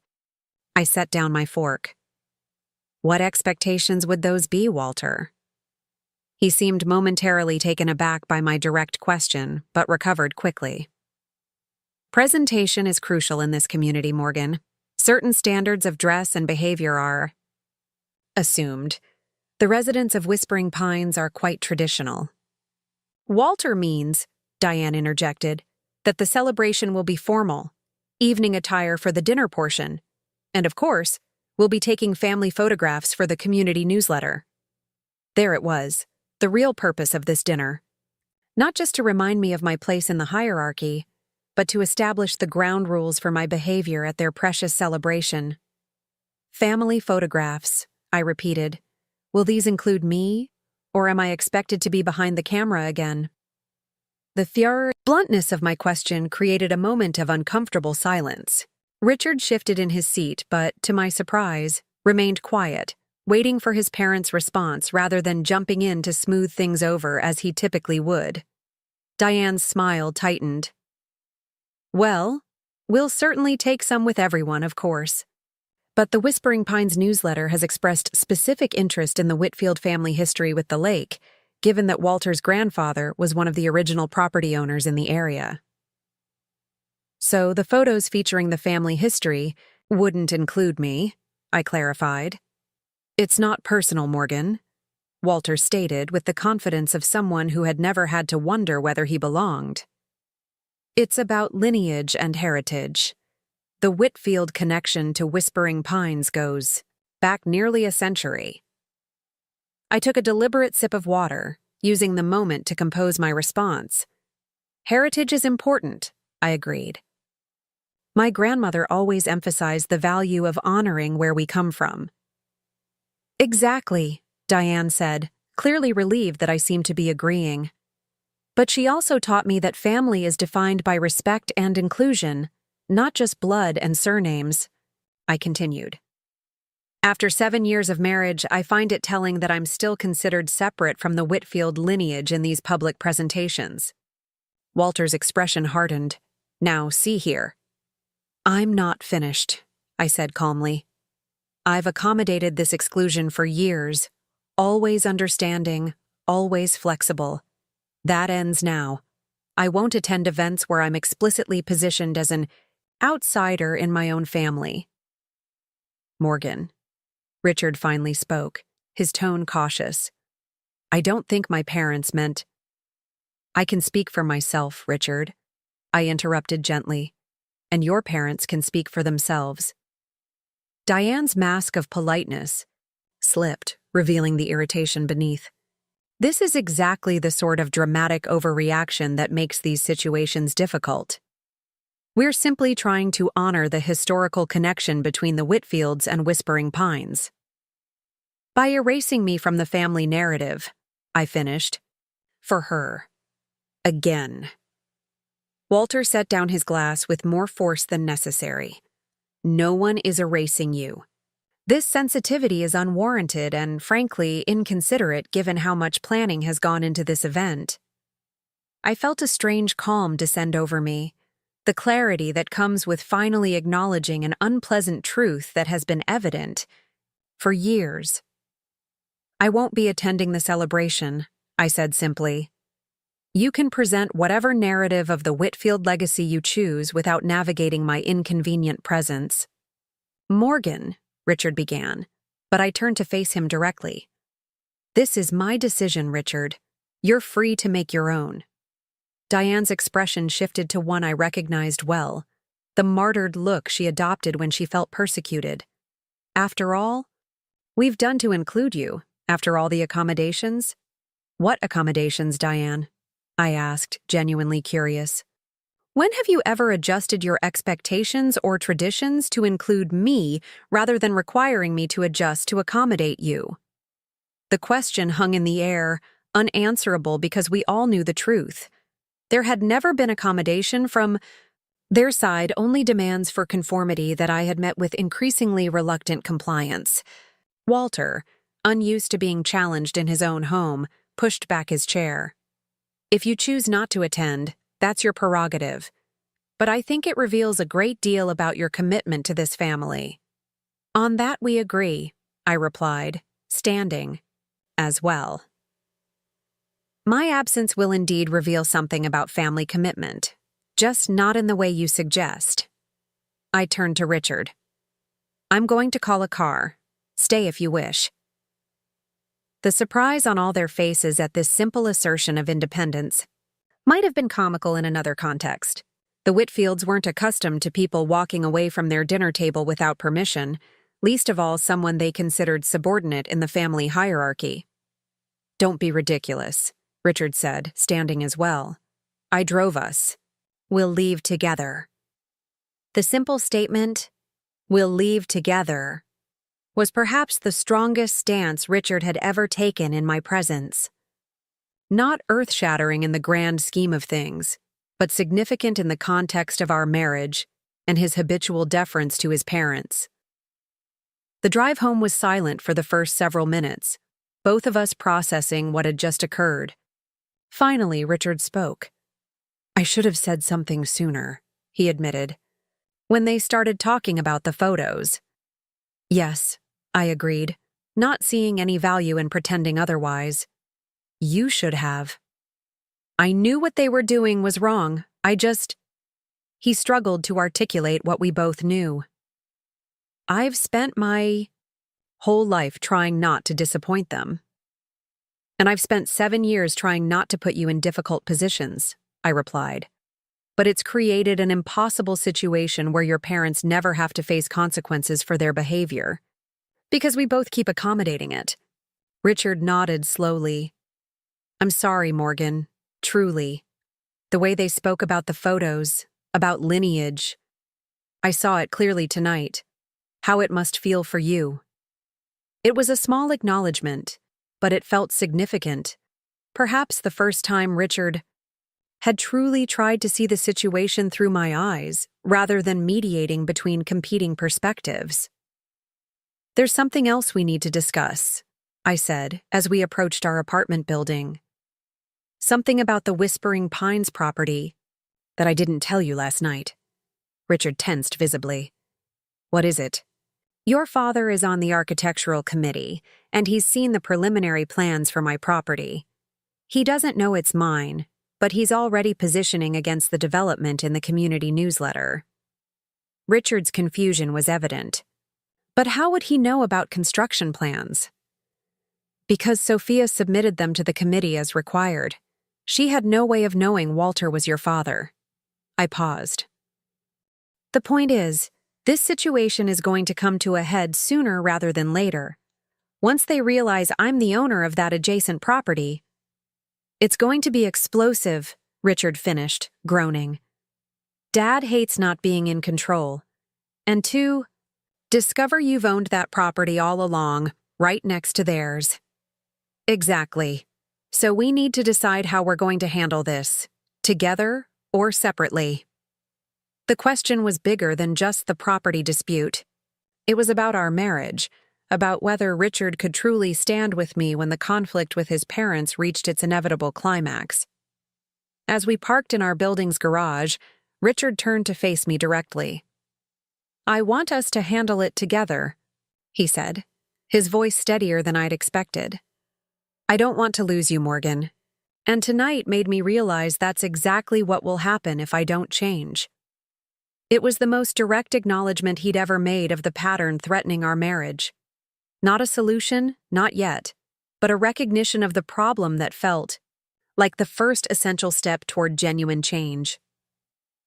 I set down my fork. "What expectations would those be, Walter?" He seemed momentarily taken aback by my direct question, but recovered quickly. "Presentation is crucial in this community, Morgan. Certain standards of dress and behavior are assumed. The residents of Whispering Pines are quite traditional." "Walter means," Diane interjected, "that the celebration will be formal, evening attire for the dinner portion, and of course, we'll be taking family photographs for the community newsletter." There it was, the real purpose of this dinner. Not just to remind me of my place in the hierarchy, but to establish the ground rules for my behavior at their precious celebration. "Family photographs," I repeated. "Will these include me, or am I expected to be behind the camera again?" The bluntness of my question created a moment of uncomfortable silence. Richard shifted in his seat, but, to my surprise, remained quiet, waiting for his parents' response rather than jumping in to smooth things over as he typically would. Diane's smile tightened. "Well, we'll certainly take some with everyone, of course. But the Whispering Pines newsletter has expressed specific interest in the Whitfield family history with the lake, given that Walter's grandfather was one of the original property owners in the area." "So the photos featuring the family history wouldn't include me," I clarified. "It's not personal, Morgan," Walter stated with the confidence of someone who had never had to wonder whether he belonged. "It's about lineage and heritage. The Whitfield connection to Whispering Pines goes back nearly a century." I took a deliberate sip of water, using the moment to compose my response. "Heritage is important," I agreed. "My grandmother always emphasized the value of honoring where we come from." "Exactly," Diane said, clearly relieved that I seemed to be agreeing. "But she also taught me that family is defined by respect and inclusion, not just blood and surnames," I continued. "After 7 years of marriage, I find it telling that I'm still considered separate from the Whitfield lineage in these public presentations." Walter's expression hardened. "Now, see here." "I'm not finished," I said calmly. "I've accommodated this exclusion for years, always understanding, always flexible. That ends now. I won't attend events where I'm explicitly positioned as an outsider in my own family." "Morgan," Richard finally spoke, his tone cautious. "I don't think my parents meant—" "I can speak for myself, Richard," I interrupted gently, "and your parents can speak for themselves." Diane's mask of politeness slipped, revealing the irritation beneath. This is exactly the sort of dramatic overreaction that makes these situations difficult. We're simply trying to honor the historical connection between the Whitfields and Whispering Pines. By erasing me from the family narrative, I finished. For her. Again. Walter set down his glass with more force than necessary. "No one is erasing you. This sensitivity is unwarranted and, frankly, inconsiderate given how much planning has gone into this event." I felt a strange calm descend over me, the clarity that comes with finally acknowledging an unpleasant truth that has been evident for years. "I won't be attending the celebration," I said simply. "You can present whatever narrative of the Whitfield legacy you choose without navigating my inconvenient presence." "Morgan," Richard began, but I turned to face him directly. "This is my decision, Richard. You're free to make your own." Diane's expression shifted to one I recognized well, the martyred look she adopted when she felt persecuted. "After all we've done to include you, after all the accommodations?" "What accommodations, Diane?" I asked, genuinely curious. "When have you ever adjusted your expectations or traditions to include me rather than requiring me to adjust to accommodate you?" The question hung in the air, unanswerable because we all knew the truth. There had never been accommodation from their side, only demands for conformity that I had met with increasingly reluctant compliance. Walter, unused to being challenged in his own home, pushed back his chair. "If you choose not to attend, that's your prerogative. But I think it reveals a great deal about your commitment to this family." "On that we agree," I replied, standing as well. "My absence will indeed reveal something about family commitment, just not in the way you suggest." I turned to Richard. "I'm going to call a car. Stay if you wish." The surprise on all their faces at this simple assertion of independence might have been comical in another context. The Whitfields weren't accustomed to people walking away from their dinner table without permission, least of all someone they considered subordinate in the family hierarchy. "Don't be ridiculous," Richard said, standing as well. "I drove us. We'll leave together." The simple statement, "We'll leave together," was perhaps the strongest stance Richard had ever taken in my presence. Not earth-shattering in the grand scheme of things, but significant in the context of our marriage and his habitual deference to his parents. The drive home was silent for the first several minutes, both of us processing what had just occurred. Finally, Richard spoke. "I should have said something sooner," he admitted, "when they started talking about the photos." "Yes," I agreed, not seeing any value in pretending otherwise. "You should have." "I knew what they were doing was wrong. He struggled to articulate what we both knew. "I've spent my whole life trying not to disappoint them. And I've spent 7 years trying not to put you in difficult positions," I replied. "But it's created an impossible situation where your parents never have to face consequences for their behavior. Because we both keep accommodating it." Richard nodded slowly. "I'm sorry, Morgan. Truly. The way they spoke about the photos, about lineage. I saw it clearly tonight. How it must feel for you." It was a small acknowledgement, but it felt significant. Perhaps the first time Richard had truly tried to see the situation through my eyes, rather than mediating between competing perspectives. "There's something else we need to discuss," I said as we approached our apartment building. "Something about the Whispering Pines property that I didn't tell you last night." Richard tensed visibly. "What is it?" "Your father is on the architectural committee, and he's seen the preliminary plans for my property. He doesn't know it's mine, but he's already positioning against the development in the community newsletter." Richard's confusion was evident. "But how would he know about construction plans?" "Because Sophia submitted them to the committee as required. She had no way of knowing Walter was your father." I paused. "The point is, this situation is going to come to a head sooner rather than later. Once they realize I'm the owner of that adjacent property." "It's going to be explosive," Richard finished, groaning. "Dad hates not being in control. And two, discover you've owned that property all along, right next to theirs." "Exactly. So we need to decide how we're going to handle this, together or separately." The question was bigger than just the property dispute. It was about our marriage, about whether Richard could truly stand with me when the conflict with his parents reached its inevitable climax. As we parked in our building's garage, Richard turned to face me directly. "I want us to handle it together," he said, his voice steadier than I'd expected. "I don't want to lose you, Morgan. And tonight made me realize that's exactly what will happen if I don't change." It was the most direct acknowledgement he'd ever made of the pattern threatening our marriage. Not a solution, not yet, but a recognition of the problem that felt like the first essential step toward genuine change.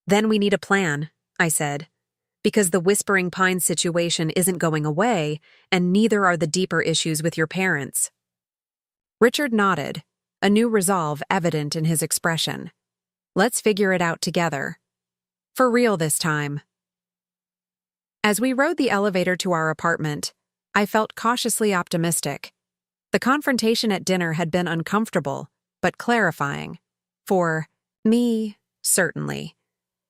"Then we need a plan," I said, "because the Whispering Pines situation isn't going away, and neither are the deeper issues with your parents." Richard nodded, a new resolve evident in his expression. "Let's figure it out together. For real this time." As we rode the elevator to our apartment, I felt cautiously optimistic. The confrontation at dinner had been uncomfortable, but clarifying. For me, certainly,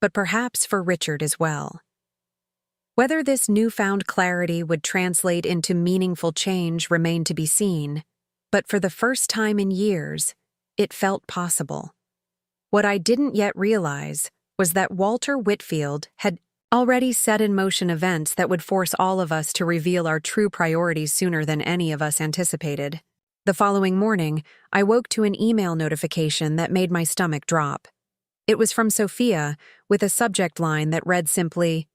but perhaps for Richard as well. Whether this newfound clarity would translate into meaningful change remained to be seen, but for the first time in years, it felt possible. What I didn't yet realize was that Walter Whitfield had already set in motion events that would force all of us to reveal our true priorities sooner than any of us anticipated. The following morning, I woke to an email notification that made my stomach drop. It was from Sophia, with a subject line that read simply,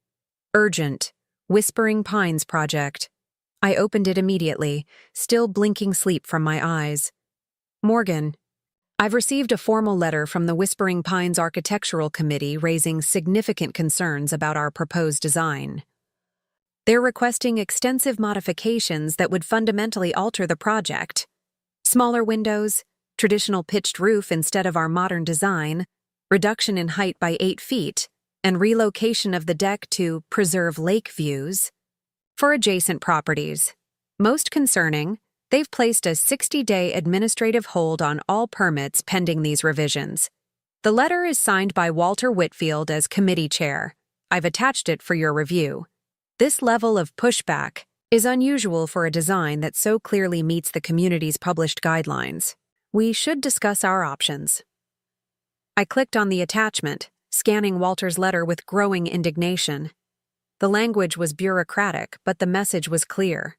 "Urgent, Whispering Pines Project." I opened it immediately, still blinking sleep from my eyes. "Morgan, I've received a formal letter from the Whispering Pines Architectural Committee raising significant concerns about our proposed design. They're requesting extensive modifications that would fundamentally alter the project. Smaller windows, traditional pitched roof instead of our modern design, reduction in height by 8 feet, and relocation of the deck to preserve lake views. For adjacent properties, most concerning, they've placed a 60-day administrative hold on all permits pending these revisions. The letter is signed by Walter Whitfield as committee chair. I've attached it for your review. This level of pushback is unusual for a design that so clearly meets the community's published guidelines. We should discuss our options." I clicked on the attachment, scanning Walter's letter with growing indignation. The language was bureaucratic, but the message was clear.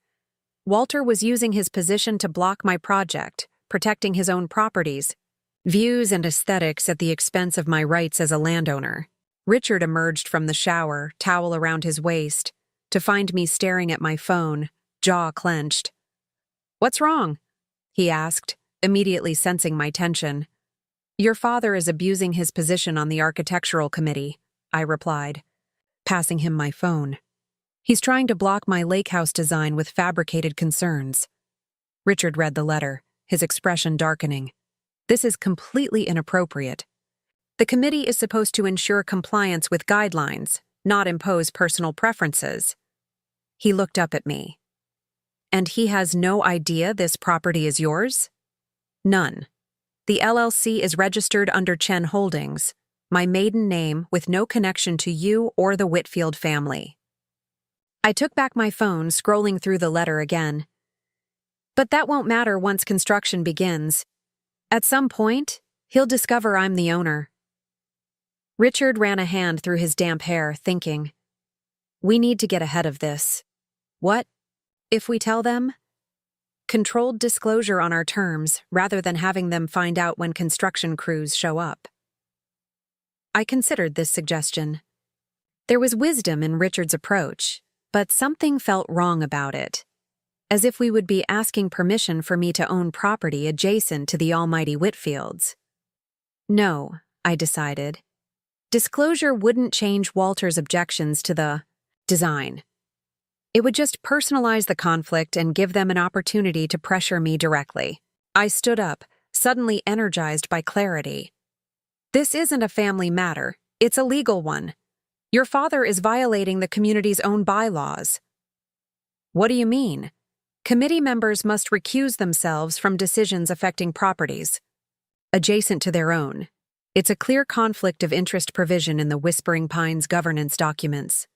Walter was using his position to block my project, protecting his own properties, views and aesthetics at the expense of my rights as a landowner. Richard emerged from the shower, towel around his waist, to find me staring at my phone, jaw clenched. "What's wrong?" he asked, immediately sensing my tension. "Your father is abusing his position on the architectural committee," I replied, passing him my phone. "He's trying to block my lake house design with fabricated concerns." Richard read the letter, his expression darkening. "This is completely inappropriate. The committee is supposed to ensure compliance with guidelines, not impose personal preferences." He looked up at me. "And he has no idea this property is yours?" "None. The LLC is registered under Chen Holdings, my maiden name with no connection to you or the Whitfield family." I took back my phone, scrolling through the letter again. "But that won't matter once construction begins. At some point, he'll discover I'm the owner." Richard ran a hand through his damp hair, thinking, "We need to get ahead of this. What if we tell them? Controlled disclosure on our terms, rather than having them find out when construction crews show up." I considered this suggestion. There was wisdom in Richard's approach, but something felt wrong about it, as if we would be asking permission for me to own property adjacent to the almighty Whitfields. No, I decided. Disclosure wouldn't change Walter's objections to the design. It would just personalize the conflict and give them an opportunity to pressure me directly. I stood up, suddenly energized by clarity. "This isn't a family matter, it's a legal one. Your father is violating the community's own bylaws." "What do you mean?" "Committee members must recuse themselves from decisions affecting properties adjacent to their own. It's a clear conflict of interest provision in the Whispering Pines governance documents."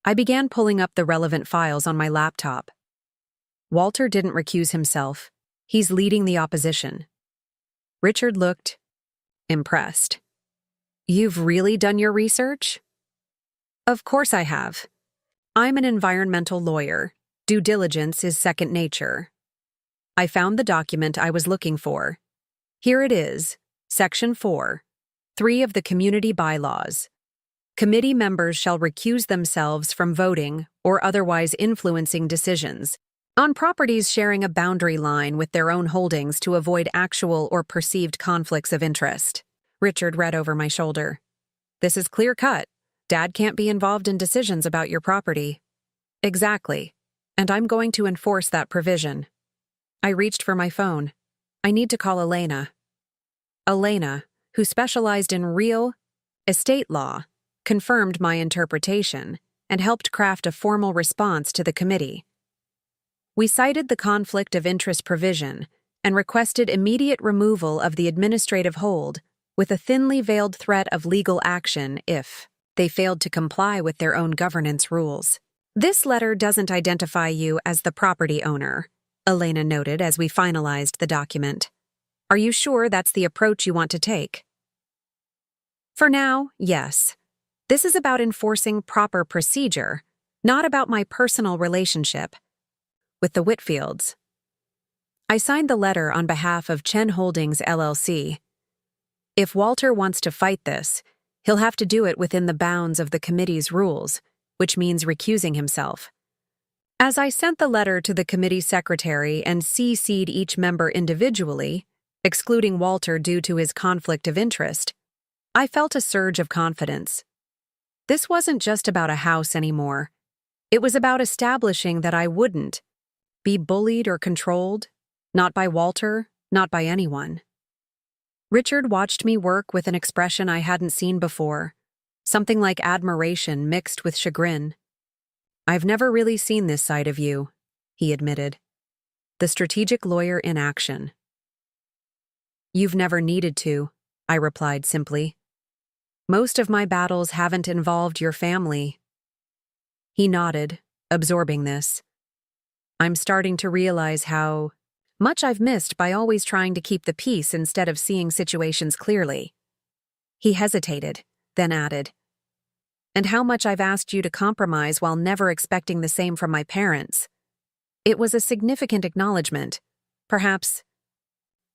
I began pulling up the relevant files on my laptop. Walter didn't recuse himself. He's leading the opposition. Richard looked impressed. You've really done your research? Of course I have. I'm an environmental lawyer. Due diligence is second nature. I found the document I was looking for. Here it is, Section 4, 3 of the Community Bylaws. Committee members shall recuse themselves from voting or otherwise influencing decisions on properties sharing a boundary line with their own holdings to avoid actual or perceived conflicts of interest. Richard read over my shoulder. This is clear cut. Dad can't be involved in decisions about your property. Exactly. And I'm going to enforce that provision. I reached for my phone. I need to call Elena. Elena, who specialized in real estate law, confirmed my interpretation and helped craft a formal response to the committee. We cited the conflict of interest provision and requested immediate removal of the administrative hold with a thinly veiled threat of legal action if they failed to comply with their own governance rules. This letter doesn't identify you as the property owner, Elena noted as we finalized the document. Are you sure that's the approach you want to take? For now, yes. This is about enforcing proper procedure, not about my personal relationship with the Whitfields. I signed the letter on behalf of Chen Holdings LLC. If Walter wants to fight this, he'll have to do it within the bounds of the committee's rules, which means recusing himself. As I sent the letter to the committee secretary and CC'd each member individually, excluding Walter due to his conflict of interest, I felt a surge of confidence. This wasn't just about a house anymore. It was about establishing that I wouldn't be bullied or controlled, not by Walter, not by anyone. Richard watched me work with an expression I hadn't seen before, something like admiration mixed with chagrin. I've never really seen this side of you, he admitted. The strategic lawyer in action. You've never needed to, I replied simply. Most of my battles haven't involved your family. He nodded, absorbing this. I'm starting to realize how much I've missed by always trying to keep the peace instead of seeing situations clearly. He hesitated, then added, and how much I've asked you to compromise while never expecting the same from my parents. It was a significant acknowledgement, perhaps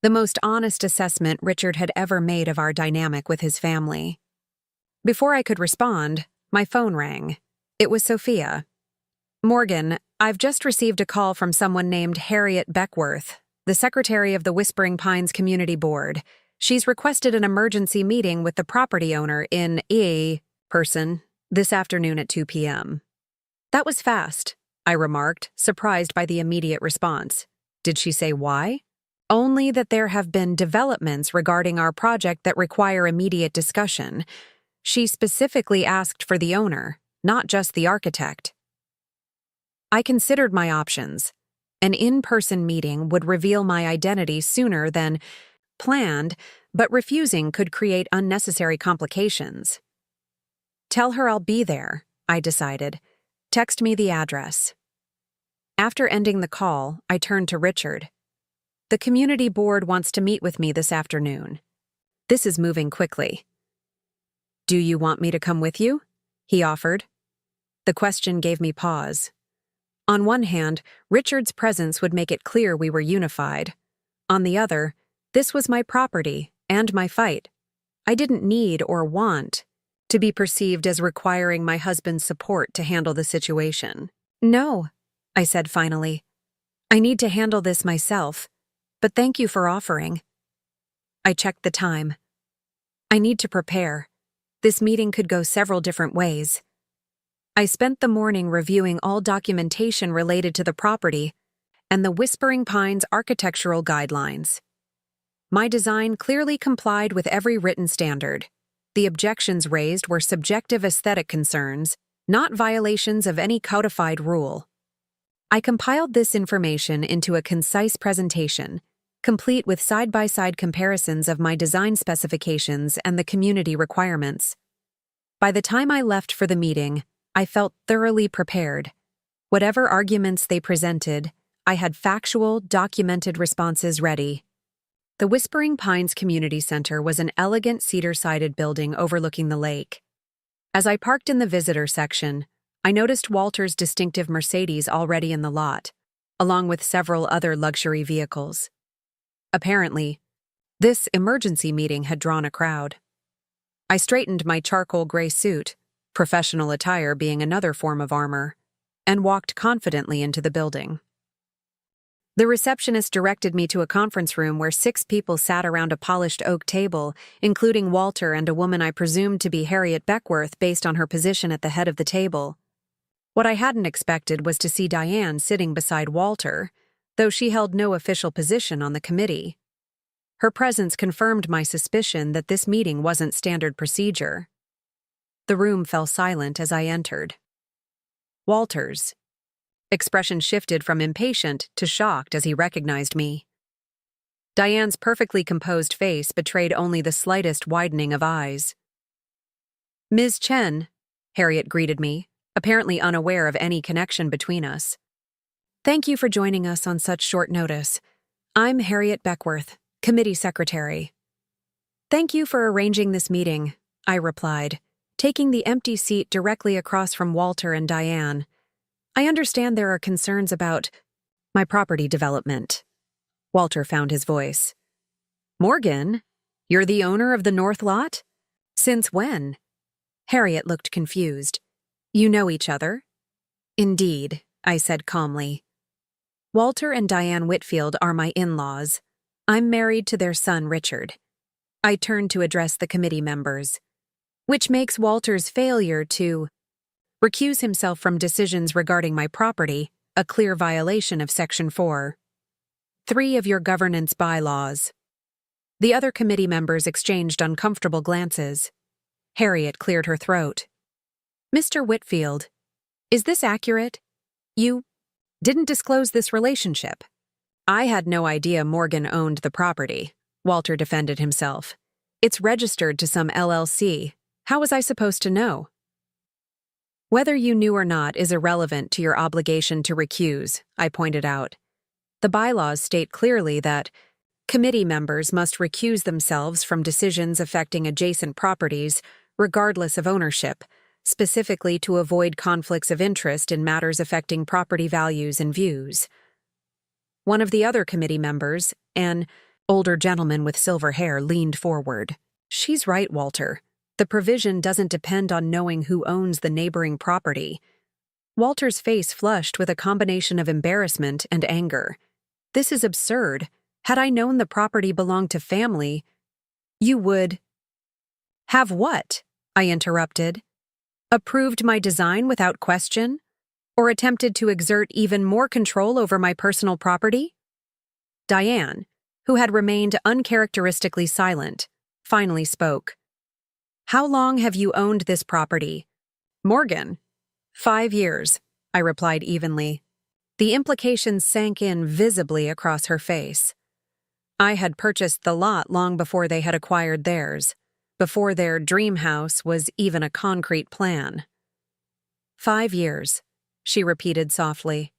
the most honest assessment Richard had ever made of our dynamic with his family. Before I could respond, my phone rang. It was Sophia. Morgan, I've just received a call from someone named Harriet Beckworth, the secretary of the Whispering Pines Community Board. She's requested an emergency meeting with the property owner in person this afternoon at 2 p.m. That was fast, I remarked, surprised by the immediate response. Did she say why? Only that there have been developments regarding our project that require immediate discussion. She specifically asked for the owner, not just the architect. I considered my options. An in-person meeting would reveal my identity sooner than planned, but refusing could create unnecessary complications. Tell her I'll be there, I decided. Text me the address. After ending the call, I turned to Richard. The community board wants to meet with me this afternoon. This is moving quickly. Do you want me to come with you? He offered. The question gave me pause. On one hand, Richard's presence would make it clear we were unified. On the other, this was my property and my fight. I didn't need or want to be perceived as requiring my husband's support to handle the situation. No, I said finally. I need to handle this myself, but thank you for offering. I checked the time. I need to prepare. This meeting could go several different ways. I spent the morning reviewing all documentation related to the property and the Whispering Pines architectural guidelines. My design clearly complied with every written standard. The objections raised were subjective aesthetic concerns, not violations of any codified rule. I compiled this information into a concise presentation, complete with side-by-side comparisons of my design specifications and the community requirements. By the time I left for the meeting, I felt thoroughly prepared. Whatever arguments they presented, I had factual, documented responses ready. The Whispering Pines Community Center was an elegant cedar-sided building overlooking the lake. As I parked in the visitor section, I noticed Walter's distinctive Mercedes already in the lot, along with several other luxury vehicles. Apparently, this emergency meeting had drawn a crowd. I straightened my charcoal gray suit, professional attire being another form of armor, and walked confidently into the building. The receptionist directed me to a conference room where 6 people sat around a polished oak table, including Walter and a woman I presumed to be Harriet Beckworth based on her position at the head of the table. What I hadn't expected was to see Diane sitting beside Walter, though she held no official position on the committee. Her presence confirmed my suspicion that this meeting wasn't standard procedure. The room fell silent as I entered. Walter's expression shifted from impatient to shocked as he recognized me. Diane's perfectly composed face betrayed only the slightest widening of eyes. "Ms. Chen," Harriet greeted me, apparently unaware of any connection between us. "Thank you for joining us on such short notice. I'm Harriet Beckworth, Committee Secretary." "Thank you for arranging this meeting," I replied, taking the empty seat directly across from Walter and Diane. "I understand there are concerns about my property development." Walter found his voice. "Morgan, you're the owner of the North Lot? Since when?" Harriet looked confused. "You know each other?" "Indeed," I said calmly. "Walter and Diane Whitfield are my in-laws. I'm married to their son, Richard." I turned to address the committee members. "Which makes Walter's failure to recuse himself from decisions regarding my property a clear violation of Section 4.3 of your governance bylaws." The other committee members exchanged uncomfortable glances. Harriet cleared her throat. "Mr. Whitfield, is this accurate? You didn't disclose this relationship." "I had no idea Morgan owned the property," Walter defended himself. "It's registered to some LLC. How was I supposed to know?" "Whether you knew or not is irrelevant to your obligation to recuse," I pointed out. "The bylaws state clearly that committee members must recuse themselves from decisions affecting adjacent properties, regardless of ownership, specifically to avoid conflicts of interest in matters affecting property values and views." One of the other committee members, an older gentleman with silver hair, leaned forward. "She's right, Walter. The provision doesn't depend on knowing who owns the neighboring property." Walter's face flushed with a combination of embarrassment and anger. "This is absurd. Had I known the property belonged to family, you would—" "Have what?" I interrupted. "Approved my design without question? Or attempted to exert even more control over my personal property?" Diane, who had remained uncharacteristically silent, finally spoke. "How long have you owned this property?" "Morgan." 5 years, I replied evenly. The implications sank in visibly across her face. I had purchased the lot long before they had acquired theirs, before their dream house was even a concrete plan. 5 years, she repeated softly.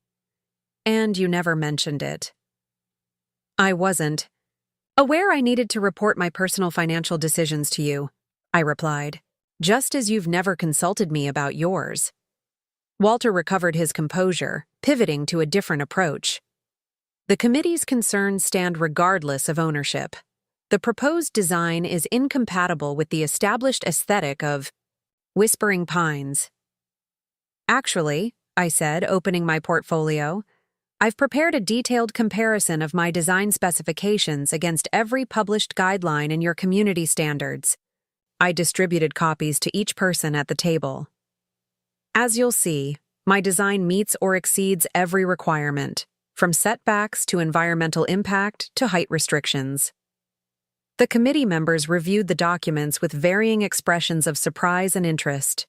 "And you never mentioned it." "I wasn't aware I needed to report my personal financial decisions to you," I replied, "just as you've never consulted me about yours." Walter recovered his composure, pivoting to a different approach. "The committee's concerns stand regardless of ownership. The proposed design is incompatible with the established aesthetic of Whispering Pines." "Actually," I said, opening my portfolio, "I've prepared a detailed comparison of my design specifications against every published guideline in your community standards." I distributed copies to each person at the table. "As you'll see, my design meets or exceeds every requirement, from setbacks to environmental impact to height restrictions." The committee members reviewed the documents with varying expressions of surprise and interest.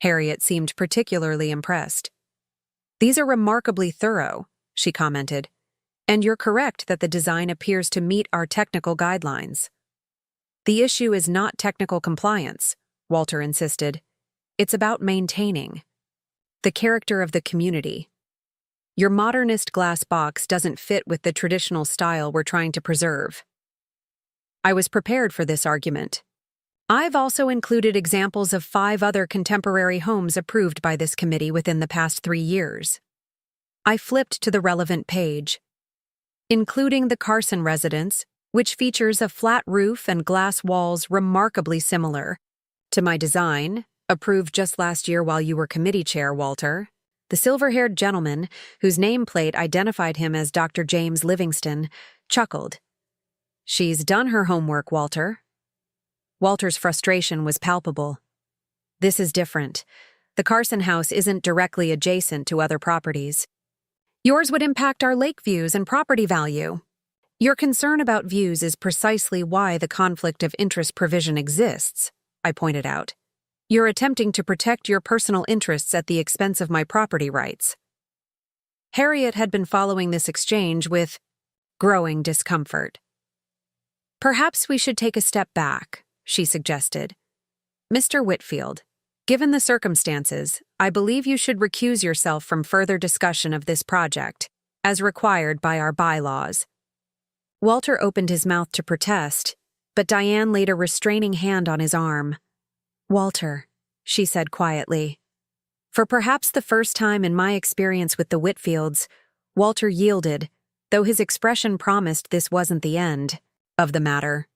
Harriet seemed particularly impressed. "These are remarkably thorough," she commented, "and you're correct that the design appears to meet our technical guidelines." "The issue is not technical compliance," Walter insisted. "It's about maintaining the character of the community. Your modernist glass box doesn't fit with the traditional style we're trying to preserve." I was prepared for this argument. I've also included examples of 5 other contemporary homes approved by this committee within the past 3 years. I flipped to the relevant page, including the Carson residence, which features a flat roof and glass walls remarkably similar to my design, approved just last year while you were committee chair, Walter. The silver-haired gentleman, whose nameplate identified him as Dr. James Livingston, chuckled. She's done her homework, Walter. Walter's frustration was palpable. This is different. The Carson house isn't directly adjacent to other properties. Yours would impact our lake views and property value. Your concern about views is precisely why the conflict of interest provision exists, I pointed out. You're attempting to protect your personal interests at the expense of my property rights. Harriet had been following this exchange with growing discomfort. Perhaps we should take a step back, she suggested. Mr. Whitfield, given the circumstances, I believe you should recuse yourself from further discussion of this project, as required by our bylaws. Walter opened his mouth to protest, but Diane laid a restraining hand on his arm. Walter, she said quietly. For perhaps the first time in my experience with the Whitfields, Walter yielded, though his expression promised this wasn't the end of the matter.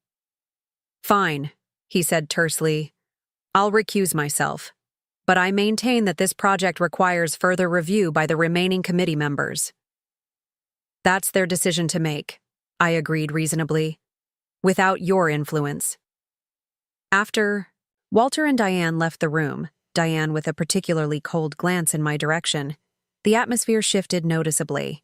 Fine, he said tersely. I'll recuse myself, but I maintain that this project requires further review by the remaining committee members. That's their decision to make, I agreed reasonably, without your influence. After Walter and Diane left the room, Diane with a particularly cold glance in my direction, the atmosphere shifted noticeably.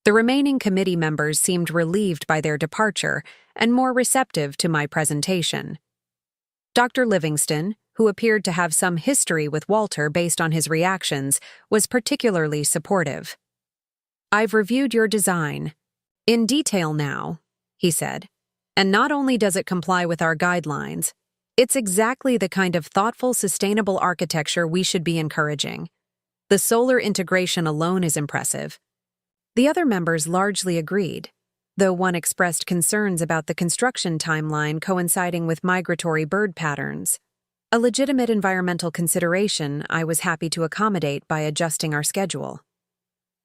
The remaining committee members seemed relieved by their departure and more receptive to my presentation. Dr. Livingston, who appeared to have some history with Walter based on his reactions, was particularly supportive. I've reviewed your design in detail now, he said, and not only does it comply with our guidelines, it's exactly the kind of thoughtful, sustainable architecture we should be encouraging. The solar integration alone is impressive. The other members largely agreed, though one expressed concerns about the construction timeline coinciding with migratory bird patterns. A legitimate environmental consideration I was happy to accommodate by adjusting our schedule.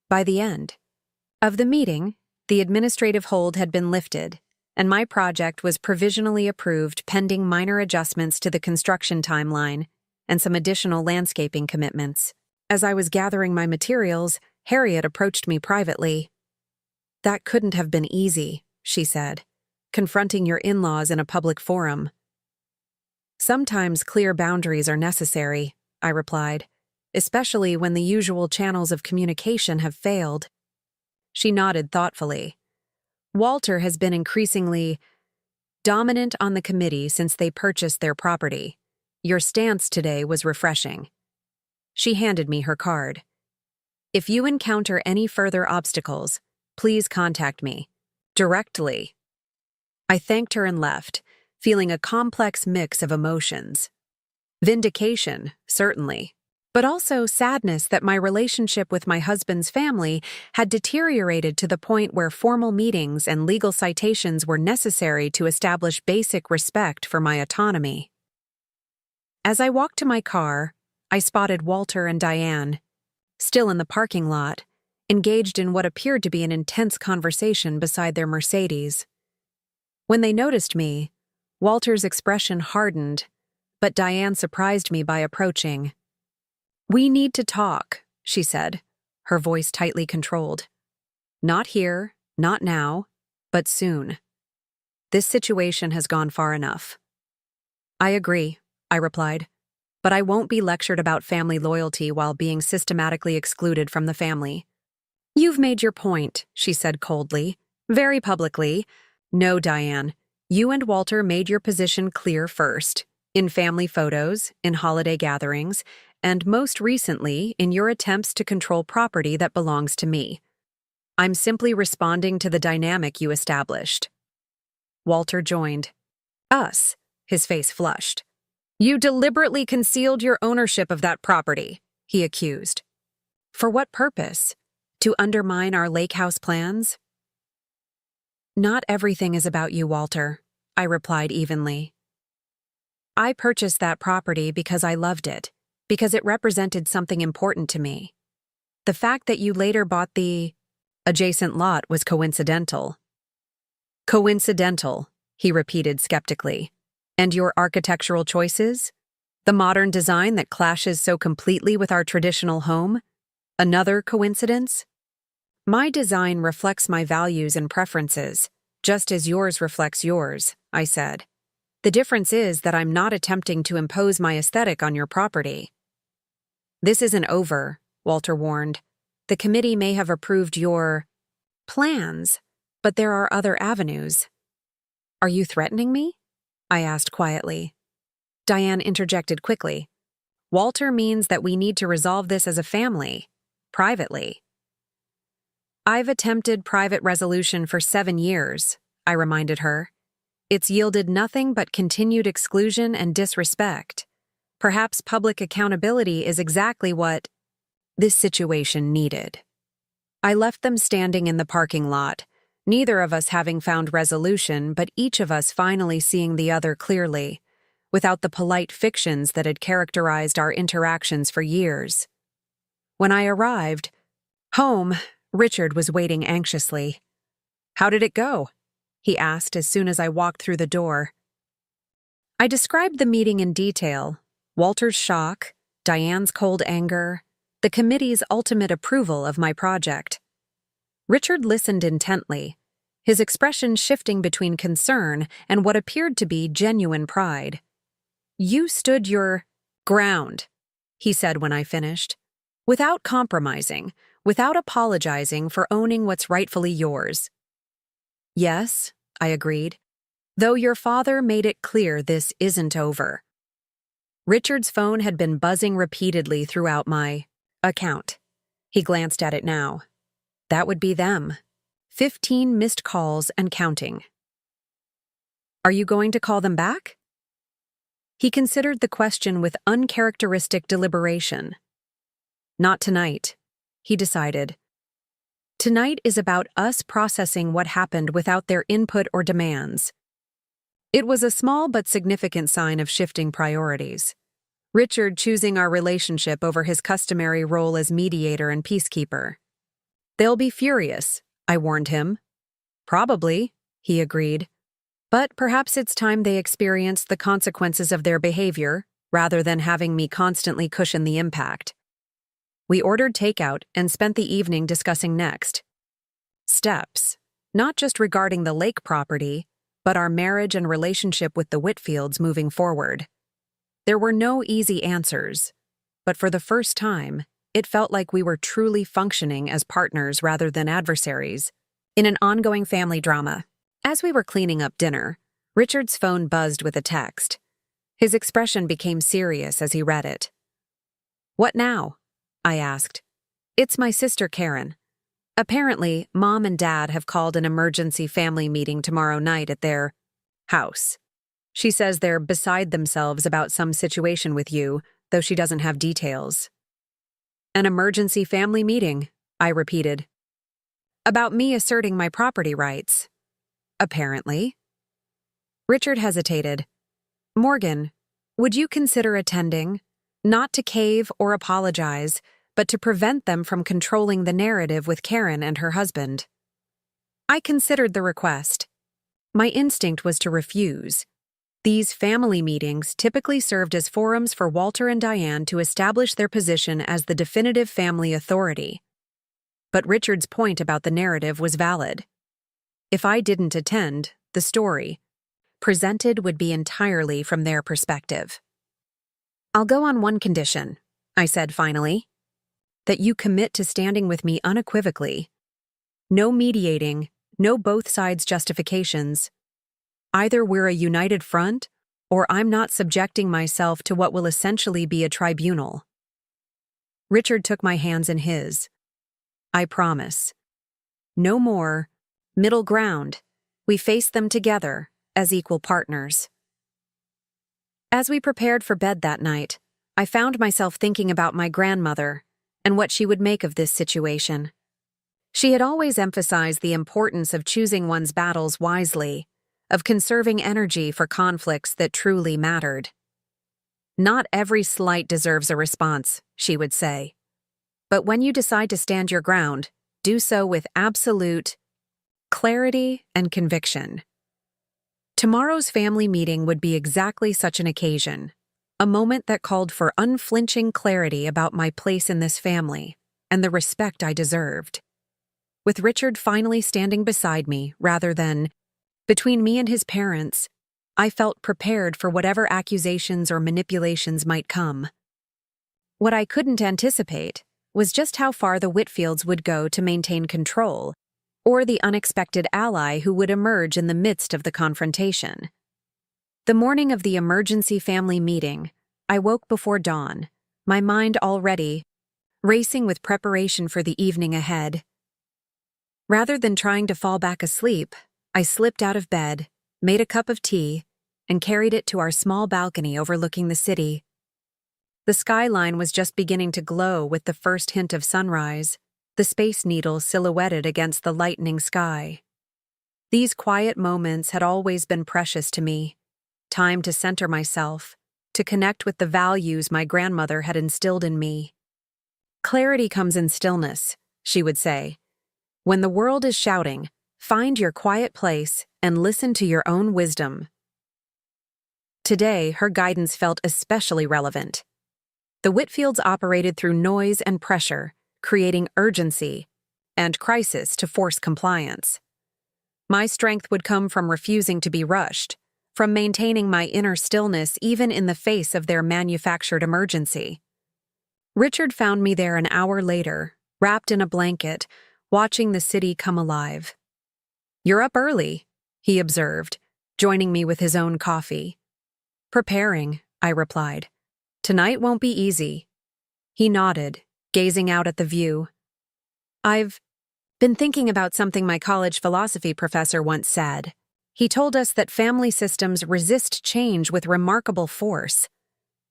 By the end of the meeting, the administrative hold had been lifted, and my project was provisionally approved pending minor adjustments to the construction timeline and some additional landscaping commitments. As I was gathering my materials, Harriet approached me privately. That couldn't have been easy, she said, confronting your in-laws in a public forum. Sometimes clear boundaries are necessary, I replied, especially when the usual channels of communication have failed. She nodded thoughtfully. Walter has been increasingly dominant on the committee since they purchased their property. Your stance today was refreshing. She handed me her card. If you encounter any further obstacles, please contact me directly. I thanked her and left, feeling a complex mix of emotions. Vindication, certainly, but also sadness that my relationship with my husband's family had deteriorated to the point where formal meetings and legal citations were necessary to establish basic respect for my autonomy. As I walked to my car, I spotted Walter and Diane, still in the parking lot, engaged in what appeared to be an intense conversation beside their Mercedes. When they noticed me, Walter's expression hardened, but Diane surprised me by approaching. We need to talk, she said, her voice tightly controlled. Not here, not now, but soon. This situation has gone far enough. I agree, I replied, but I won't be lectured about family loyalty while being systematically excluded from the family. You've made your point, she said coldly, very publicly. No, Diane, you and Walter made your position clear first, in family photos, in holiday gatherings, and most recently in your attempts to control property that belongs to me. I'm simply responding to the dynamic you established. Walter joined. Us, his face flushed. You deliberately concealed your ownership of that property, he accused. For what purpose? To undermine our lake house plans? Not everything is about you, Walter, I replied evenly. I purchased that property because I loved it, because it represented something important to me. The fact that you later bought the adjacent lot was coincidental. Coincidental, he repeated skeptically. And your architectural choices? The modern design that clashes so completely with our traditional home? Another coincidence? My design reflects my values and preferences, just as yours reflects yours, I said. The difference is that I'm not attempting to impose my aesthetic on your property. This isn't over, Walter warned. The committee may have approved your plans, but there are other avenues. Are you threatening me? I asked quietly. Diane interjected quickly. Walter means that we need to resolve this as a family, privately. I've attempted private resolution for 7 years, I reminded her. It's yielded nothing but continued exclusion and disrespect. Perhaps public accountability is exactly what this situation needed. I left them standing in the parking lot, neither of us having found resolution, but each of us finally seeing the other clearly, without the polite fictions that had characterized our interactions for years. When I arrived home, Richard was waiting anxiously. How did it go? He asked as soon as I walked through the door. I described the meeting in detail, Walter's shock, Diane's cold anger, the committee's ultimate approval of my project. Richard listened intently, his expression shifting between concern and what appeared to be genuine pride. You stood your ground, he said when I finished, without compromising, without apologizing for owning what's rightfully yours. Yes, I agreed, though your father made it clear this isn't over. Richard's phone had been buzzing repeatedly throughout my account. He glanced at it now. That would be them. 15 missed calls and counting. Are you going to call them back? He considered the question with uncharacteristic deliberation. Not tonight, he decided. Tonight is about us processing what happened without their input or demands. It was a small but significant sign of shifting priorities. Richard choosing our relationship over his customary role as mediator and peacekeeper. They'll be furious, I warned him. Probably, he agreed. But perhaps it's time they experienced the consequences of their behavior, rather than having me constantly cushion the impact. We ordered takeout and spent the evening discussing next steps, not just regarding the lake property, but our marriage and relationship with the Whitfields moving forward. There were no easy answers, but for the first time, it felt like we were truly functioning as partners rather than adversaries in an ongoing family drama. As we were cleaning up dinner, Richard's phone buzzed with a text. His expression became serious as he read it. What now? I asked. It's my sister Karen. Apparently, Mom and Dad have called an emergency family meeting tomorrow night at their house. She says they're beside themselves about some situation with you, though she doesn't have details. An emergency family meeting, I repeated. About me asserting my property rights. Apparently. Richard hesitated. Morgan, would you consider attending? Not to cave or apologize, but to prevent them from controlling the narrative with Karen and her husband. I considered the request. My instinct was to refuse. These family meetings typically served as forums for Walter and Diane to establish their position as the definitive family authority. But Richard's point about the narrative was valid. If I didn't attend, the story presented would be entirely from their perspective. I'll go on one condition, I said finally. That you commit to standing with me unequivocally. No mediating, no both sides justifications. Either we're a united front, or I'm not subjecting myself to what will essentially be a tribunal. Richard took my hands in his. I promise. No more. Middle ground. We face them together, as equal partners. As we prepared for bed that night, I found myself thinking about my grandmother and what she would make of this situation. She had always emphasized the importance of choosing one's battles wisely, of conserving energy for conflicts that truly mattered. Not every slight deserves a response, she would say. But when you decide to stand your ground, do so with absolute clarity and conviction. Tomorrow's family meeting would be exactly such an occasion, a moment that called for unflinching clarity about my place in this family and the respect I deserved. With Richard finally standing beside me rather than between me and his parents, I felt prepared for whatever accusations or manipulations might come. What I couldn't anticipate was just how far the Whitfields would go to maintain control, or the unexpected ally who would emerge in the midst of the confrontation. The morning of the emergency family meeting, I woke before dawn, my mind already racing with preparation for the evening ahead. Rather than trying to fall back asleep, I slipped out of bed, made a cup of tea, and carried it to our small balcony overlooking the city. The skyline was just beginning to glow with the first hint of sunrise, the Space Needle silhouetted against the lightening sky. These quiet moments had always been precious to me, time to center myself, to connect with the values my grandmother had instilled in me. Clarity comes in stillness, she would say. When the world is shouting, find your quiet place and listen to your own wisdom. Today, her guidance felt especially relevant. The Whitfields operated through noise and pressure, creating urgency and crisis to force compliance. My strength would come from refusing to be rushed, from maintaining my inner stillness even in the face of their manufactured emergency. Richard found me there an hour later, wrapped in a blanket, watching the city come alive. "You're up early," he observed, joining me with his own coffee. "Preparing," I replied. "Tonight won't be easy." He nodded, gazing out at the view. "I've been thinking about something my college philosophy professor once said. He told us that family systems resist change with remarkable force,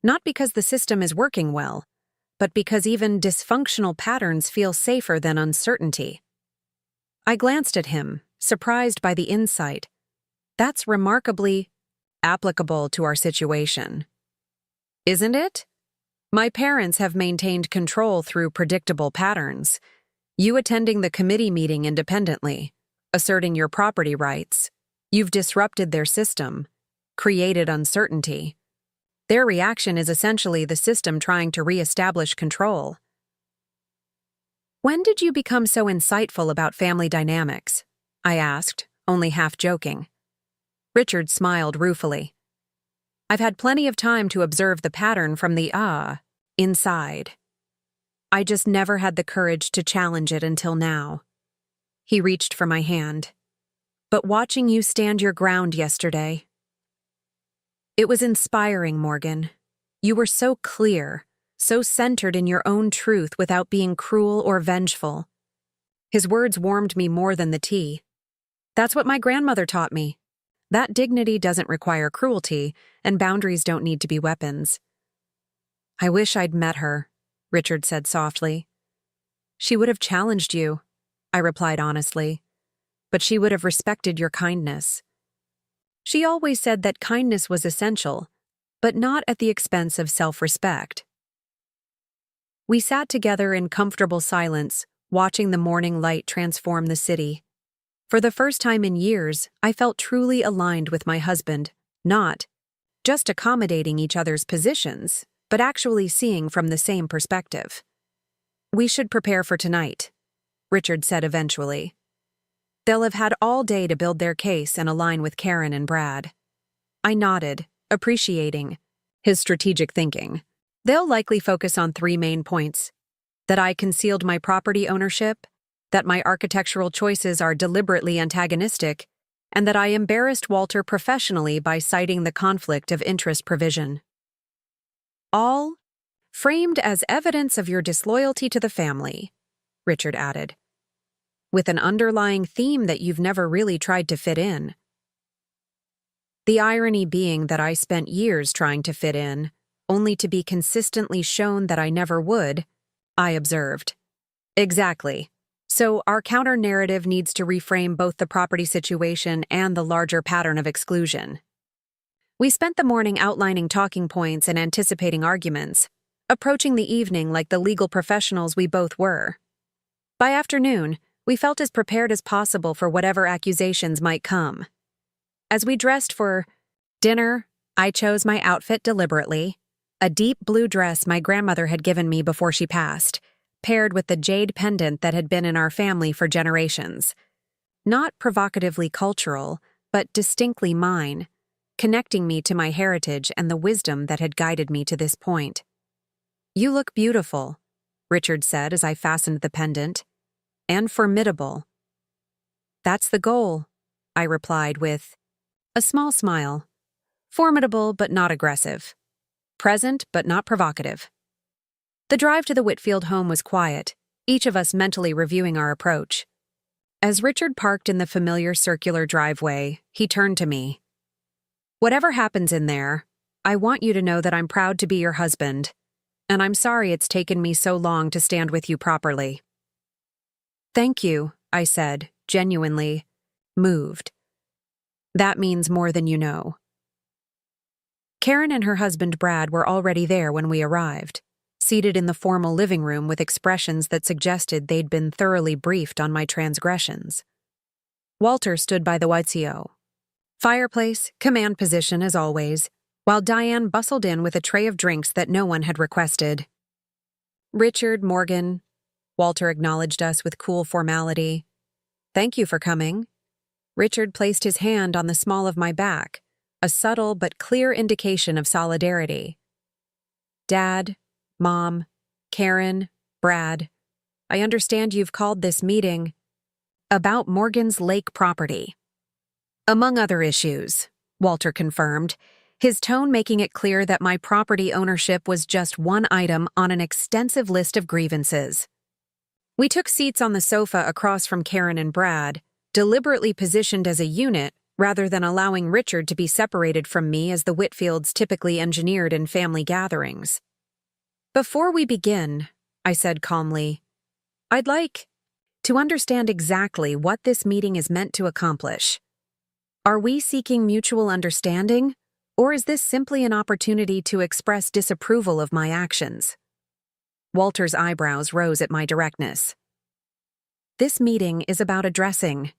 not because the system is working well, but because even dysfunctional patterns feel safer than uncertainty." I glanced at him, surprised by the insight. That's remarkably applicable to our situation. Isn't it? My parents have maintained control through predictable patterns. You attending the committee meeting independently, asserting your property rights. You've disrupted their system, created uncertainty. Their reaction is essentially the system trying to re-establish control. "When did you become so insightful about family dynamics?" I asked, only half joking. Richard smiled ruefully. "I've had plenty of time to observe the pattern from the inside. I just never had the courage to challenge it until now." He reached for my hand. "But watching you stand your ground yesterday, it was inspiring, Morgan. You were so clear, so centered in your own truth without being cruel or vengeful." His words warmed me more than the tea. "That's what my grandmother taught me. That dignity doesn't require cruelty, and boundaries don't need to be weapons." "I wish I'd met her," Richard said softly. "She would have challenged you," I replied honestly. "But she would have respected your kindness." She always said that kindness was essential, but not at the expense of self-respect. We sat together in comfortable silence, watching the morning light transform the city. For the first time in years, I felt truly aligned with my husband, not just accommodating each other's positions, but actually seeing from the same perspective. "We should prepare for tonight," Richard said eventually. "They'll have had all day to build their case and align with Karen and Brad." I nodded, appreciating his strategic thinking. "They'll likely focus on 3 main points: that I concealed my property ownership, that my architectural choices are deliberately antagonistic, and that I embarrassed Walter professionally by citing the conflict of interest provision. All framed as evidence of your disloyalty to the family," Richard added, "with an underlying theme that you've never really tried to fit in." The irony being that I spent years trying to fit in, only to be consistently shown that I never would, I observed. "Exactly. So our counter-narrative needs to reframe both the property situation and the larger pattern of exclusion. We spent the morning outlining talking points and anticipating arguments, approaching the evening like the legal professionals we both were. By afternoon, we felt as prepared as possible for whatever accusations might come. As we dressed for dinner, I chose my outfit deliberately, a deep blue dress my grandmother had given me before she passed, paired with the jade pendant that had been in our family for generations. Not provocatively cultural, but distinctly mine, connecting me to my heritage and the wisdom that had guided me to this point. "You look beautiful," Richard said as I fastened the pendant. "And formidable." "That's the goal," I replied with a small smile. Formidable but not aggressive. Present but not provocative. The drive to the Whitfield home was quiet, each of us mentally reviewing our approach. As Richard parked in the familiar circular driveway, he turned to me. "Whatever happens in there, I want you to know that I'm proud to be your husband, and I'm sorry it's taken me so long to stand with you properly." "Thank you," I said, genuinely moved. "That means more than you know." Karen and her husband Brad were already there when we arrived, seated in the formal living room with expressions that suggested they'd been thoroughly briefed on my transgressions. Walter stood by the Whitfield. Fireplace, command position as always, while Diane bustled in with a tray of drinks that no one had requested. "Richard, Morgan," Walter acknowledged us with cool formality. "Thank you for coming." Richard placed his hand on the small of my back, a subtle but clear indication of solidarity. "Dad, Mom, Karen, Brad, I understand you've called this meeting about Morgan's lake property. Among other issues," Walter confirmed, his tone making it clear that my property ownership was just one item on an extensive list of grievances. We took seats on the sofa across from Karen and Brad, deliberately positioned as a unit rather than allowing Richard to be separated from me as the Whitfields typically engineered in family gatherings. "Before we begin," I said calmly, "I'd like to understand exactly what this meeting is meant to accomplish. Are we seeking mutual understanding, or is this simply an opportunity to express disapproval of my actions?" Walter's eyebrows rose at my directness. "This meeting is about addressing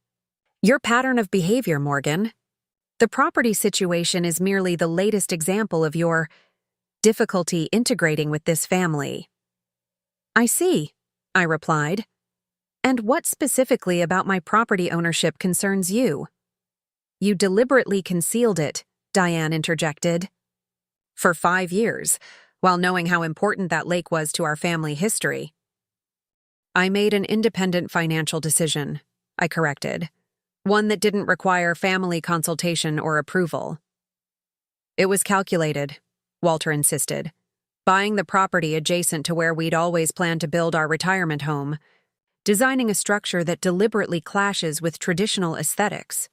your pattern of behavior, Morgan. The property situation is merely the latest example of your difficulty integrating with this family." "I see," I replied. "And what specifically about my property ownership concerns you?" "You deliberately concealed it," Diane interjected. "For 5 years, while knowing how important that lake was to our family history." "I made an independent financial decision," I corrected, "one that didn't require family consultation or approval." "It was calculated," Walter insisted, "buying the property adjacent to where we'd always planned to build our retirement home, designing a structure that deliberately clashes with traditional aesthetics."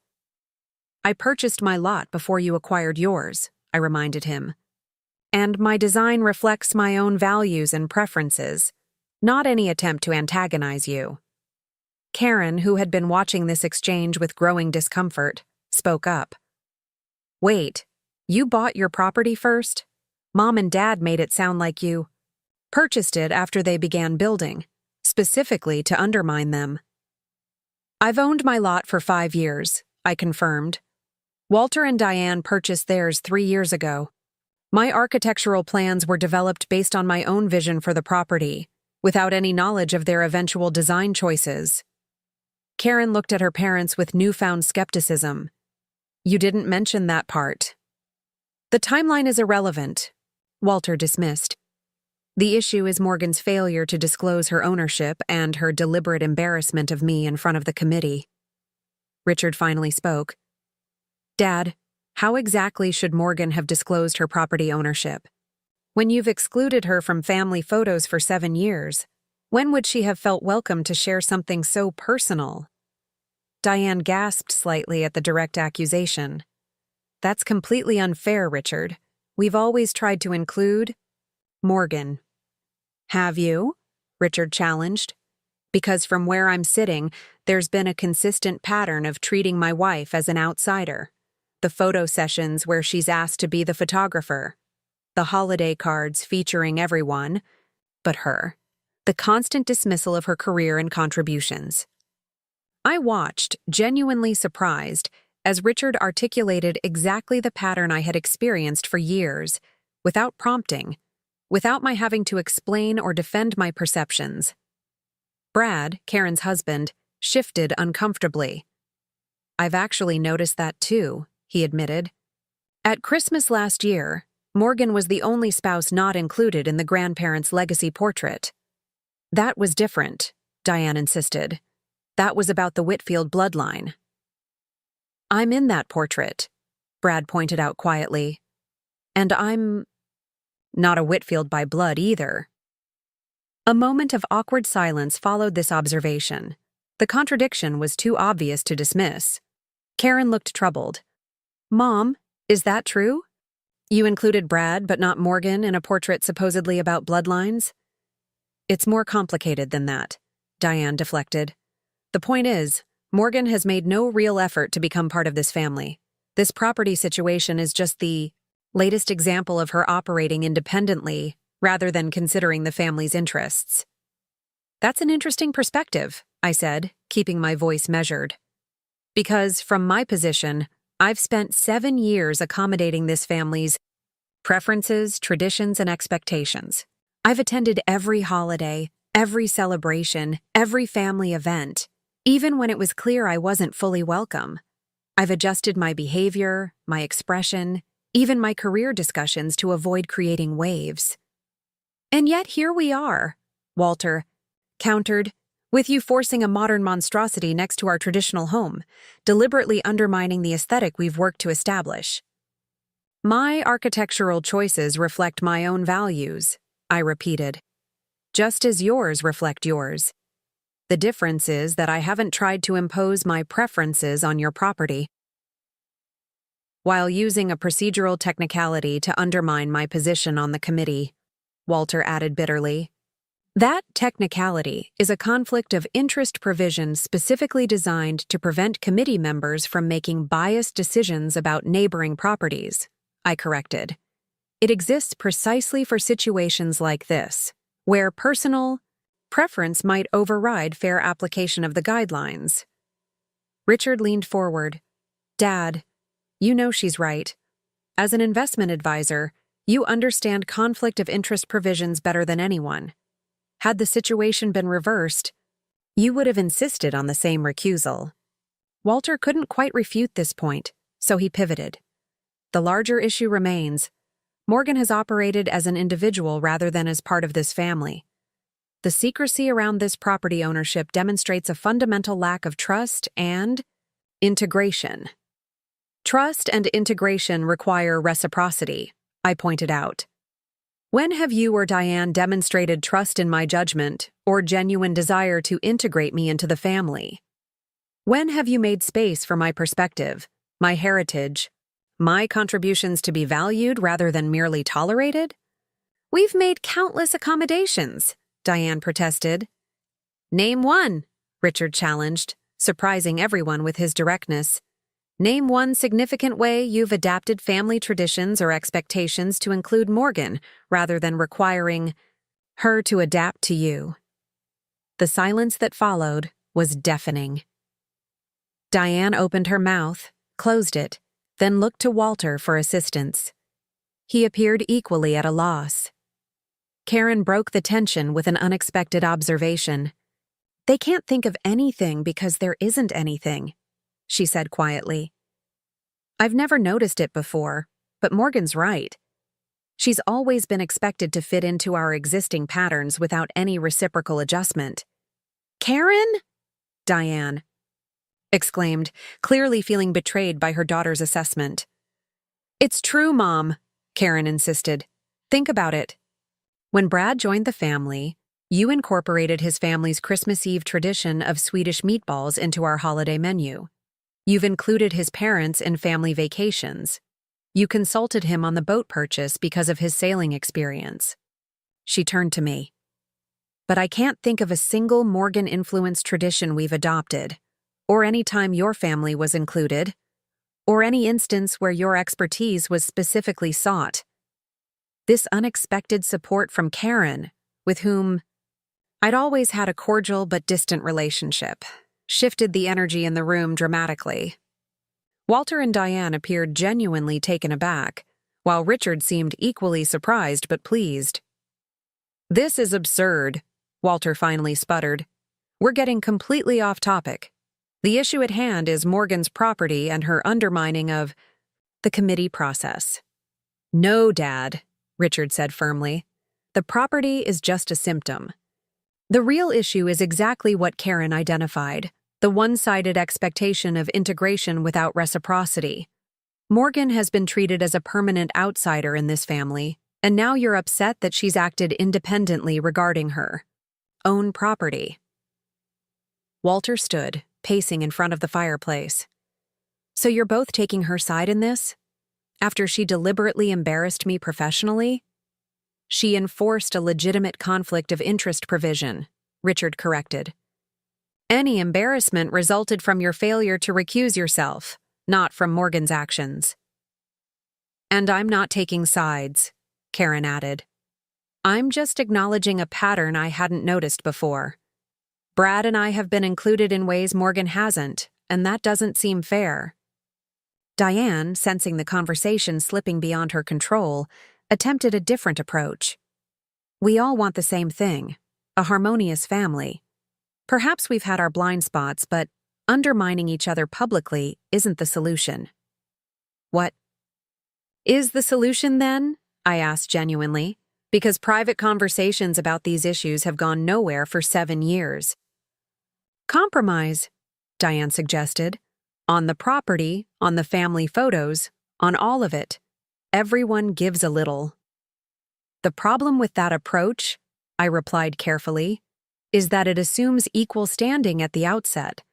"I purchased my lot before you acquired yours," I reminded him. "And my design reflects my own values and preferences, not any attempt to antagonize you." Karen, who had been watching this exchange with growing discomfort, spoke up. "Wait, you bought your property first? Mom and Dad made it sound like you purchased it after they began building, specifically to undermine them." "I've owned my lot for 5 years," I confirmed. "Walter and Diane purchased theirs 3 years ago. My architectural plans were developed based on my own vision for the property, without any knowledge of their eventual design choices." Karen looked at her parents with newfound skepticism. "You didn't mention that part." "The timeline is irrelevant," Walter dismissed. "The issue is Morgan's failure to disclose her ownership and her deliberate embarrassment of me in front of the committee." Richard finally spoke. "Dad, how exactly should Morgan have disclosed her property ownership? When you've excluded her from family photos for 7 years, when would she have felt welcome to share something so personal?" Diane gasped slightly at the direct accusation. "That's completely unfair, Richard. We've always tried to include Morgan." "Have you?" Richard challenged. Because from where I'm sitting, there's been a consistent pattern of treating my wife as an outsider. The photo sessions where she's asked to be the photographer. The holiday cards featuring everyone but her. The constant dismissal of her career and contributions. I watched, genuinely surprised, as Richard articulated exactly the pattern I had experienced for years, without prompting, without my having to explain or defend my perceptions. Brad, Karen's husband, shifted uncomfortably. "I've actually noticed that too," he admitted. "At Christmas last year, Morgan was the only spouse not included in the grandparents' legacy portrait." "That was different," Diane insisted. "That was about the Whitfield bloodline." "I'm in that portrait," Brad pointed out quietly. "And I'm not a Whitfield by blood either." A moment of awkward silence followed this observation. The contradiction was too obvious to dismiss. Karen looked troubled. "Mom, is that true? You included Brad but not Morgan in a portrait supposedly about bloodlines?" "It's more complicated than that," Diane deflected. "The point is, Morgan has made no real effort to become part of this family. This property situation is just the latest example of her operating independently rather than considering the family's interests." "That's an interesting perspective," I said, keeping my voice measured. "Because, from my position, I've spent 7 years accommodating this family's preferences, traditions, and expectations. I've attended every holiday, every celebration, every family event, even when it was clear I wasn't fully welcome. I've adjusted my behavior, my expression, even my career discussions to avoid creating waves. And yet here we are," Walter countered, "with you forcing a modern monstrosity next to our traditional home, deliberately undermining the aesthetic we've worked to establish." "My architectural choices reflect my own values," I repeated, "just as yours reflect yours. The difference is that I haven't tried to impose my preferences on your property while using a procedural technicality to undermine my position on the committee," Walter added bitterly. "That technicality is a conflict of interest provision specifically designed to prevent committee members from making biased decisions about neighboring properties," I corrected. "It exists precisely for situations like this, where personal preference might override fair application of the guidelines." Richard leaned forward. "Dad, you know she's right. As an investment advisor, you understand conflict of interest provisions better than anyone. Had the situation been reversed, you would have insisted on the same recusal." Walter couldn't quite refute this point, so he pivoted. "The larger issue remains. Morgan has operated as an individual rather than as part of this family. The secrecy around this property ownership demonstrates a fundamental lack of trust and integration." "Trust and integration require reciprocity," I pointed out. "When have you or Diane demonstrated trust in my judgment or genuine desire to integrate me into the family? When have you made space for my perspective, my heritage, my contributions to be valued rather than merely tolerated?" "We've made countless accommodations," Diane protested. "Name one," Richard challenged, surprising everyone with his directness. "Name one significant way you've adapted family traditions or expectations to include Morgan rather than requiring her to adapt to you." The silence that followed was deafening. Diane opened her mouth, closed it, then looked to Walter for assistance. He appeared equally at a loss. Karen broke the tension with an unexpected observation. "They can't think of anything because there isn't anything," she said quietly. "I've never noticed it before, but Morgan's right. She's always been expected to fit into our existing patterns without any reciprocal adjustment." "Karen?" Diane exclaimed, clearly feeling betrayed by her daughter's assessment. "It's true, Mom," Karen insisted. "Think about it. When Brad joined the family, you incorporated his family's Christmas Eve tradition of Swedish meatballs into our holiday menu. You've included his parents in family vacations. You consulted him on the boat purchase because of his sailing experience." She turned to me. but I can't think of a single Morgan-influenced tradition we've adopted, or any time your family was included, or any instance where your expertise was specifically sought. This unexpected support from Karen, with whom I'd always had a cordial but distant relationship, shifted the energy in the room dramatically. Walter and Diane appeared genuinely taken aback, while Richard seemed equally surprised but pleased. "This is absurd," Walter finally sputtered. "We're getting completely off topic. The issue at hand is Morgan's property and her undermining of the committee process." "No, Dad," Richard said firmly. "The property is just a symptom. The real issue is exactly what Karen identified, the one-sided expectation of integration without reciprocity. Morgan has been treated as a permanent outsider in this family, and now you're upset that she's acted independently regarding her own property." Walter stood, pacing in front of the fireplace. "So you're both taking her side in this? After she deliberately embarrassed me professionally?" "She enforced a legitimate conflict of interest provision," Richard corrected. "Any embarrassment resulted from your failure to recuse yourself, not from Morgan's actions." "And I'm not taking sides," Karen added. "I'm just acknowledging a pattern I hadn't noticed before. Brad and I have been included in ways Morgan hasn't, and that doesn't seem fair." Diane, sensing the conversation slipping beyond her control, attempted a different approach. "We all want the same thing, a harmonious family. Perhaps we've had our blind spots, but undermining each other publicly isn't the solution." "What is the solution then?" I asked genuinely, because private conversations about these issues have gone nowhere for 7 years. "Compromise," Diane suggested. "On the property, on the family photos, on all of it. Everyone gives a little." "The problem with that approach," I replied carefully, "is that it assumes equal standing at the outset.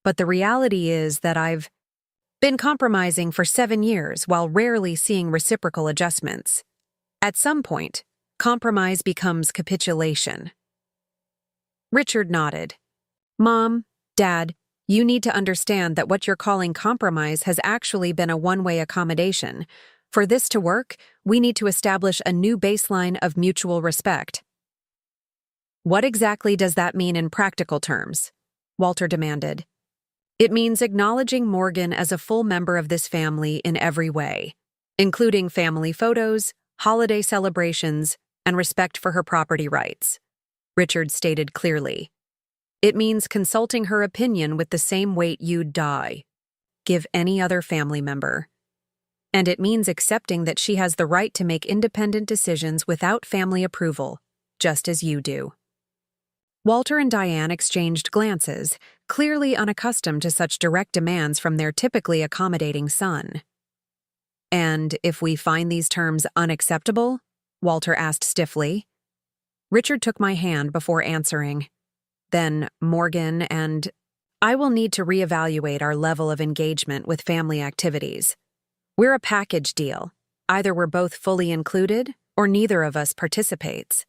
But the reality is that I've been compromising for 7 years while rarely seeing reciprocal adjustments. At some point, compromise becomes capitulation." Richard nodded. "Mom, Dad, you need to understand that what you're calling compromise has actually been a one-way accommodation. For this to work, we need to establish a new baseline of mutual respect." "What exactly does that mean in practical terms?" Walter demanded. "It means acknowledging Morgan as a full member of this family in every way, including family photos, holiday celebrations, and respect for her property rights," Richard stated clearly. "It means consulting her opinion with the same weight you'd give any other family member. And it means accepting that she has the right to make independent decisions without family approval, just as you do." Walter and Diane exchanged glances, clearly unaccustomed to such direct demands from their typically accommodating son. "And if we find these terms unacceptable?" Walter asked stiffly. Richard took my hand before answering. "Then Morgan and I will need to reevaluate our level of engagement with family activities. We're a package deal. Either we're both fully included, or neither of us participates."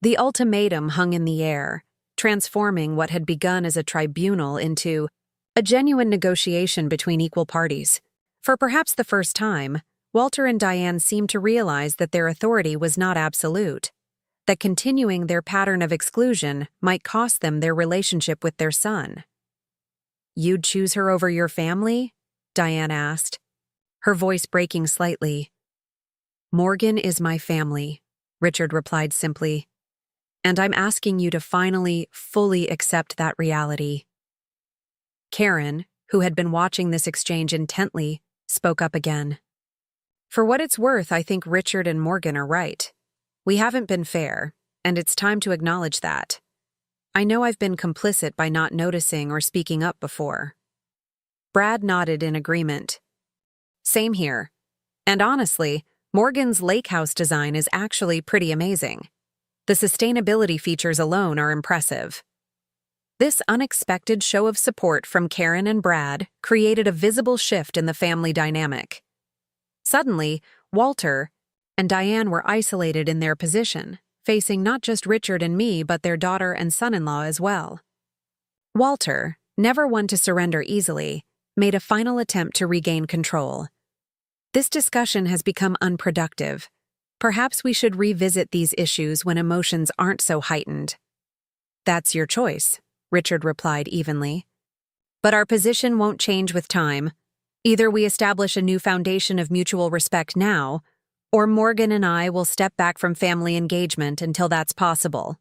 The ultimatum hung in the air, transforming what had begun as a tribunal into a genuine negotiation between equal parties. For perhaps the first time, Walter and Diane seemed to realize that their authority was not absolute, that continuing their pattern of exclusion might cost them their relationship with their son. "You'd choose her over your family?" Diane asked, her voice breaking slightly. "Morgan is my family," Richard replied simply. "And I'm asking you to finally, fully accept that reality." Karen, who had been watching this exchange intently, spoke up again. "For what it's worth, I think Richard and Morgan are right. We haven't been fair, and it's time to acknowledge that. I know I've been complicit by not noticing or speaking up before." Brad nodded in agreement. "Same here. And honestly, Morgan's lake house design is actually pretty amazing. The sustainability features alone are impressive." This unexpected show of support from Karen and Brad created a visible shift in the family dynamic. Suddenly, Walter and Diane were isolated in their position, facing not just Richard and me but their daughter and son-in-law as well. Walter, never one to surrender easily, made a final attempt to regain control. This discussion has become unproductive. Perhaps we should revisit these issues when emotions aren't so heightened. That's your choice, Richard replied evenly. But our position won't change with time. Either we establish a new foundation of mutual respect now, or Morgan and I will step back from family engagement until that's possible.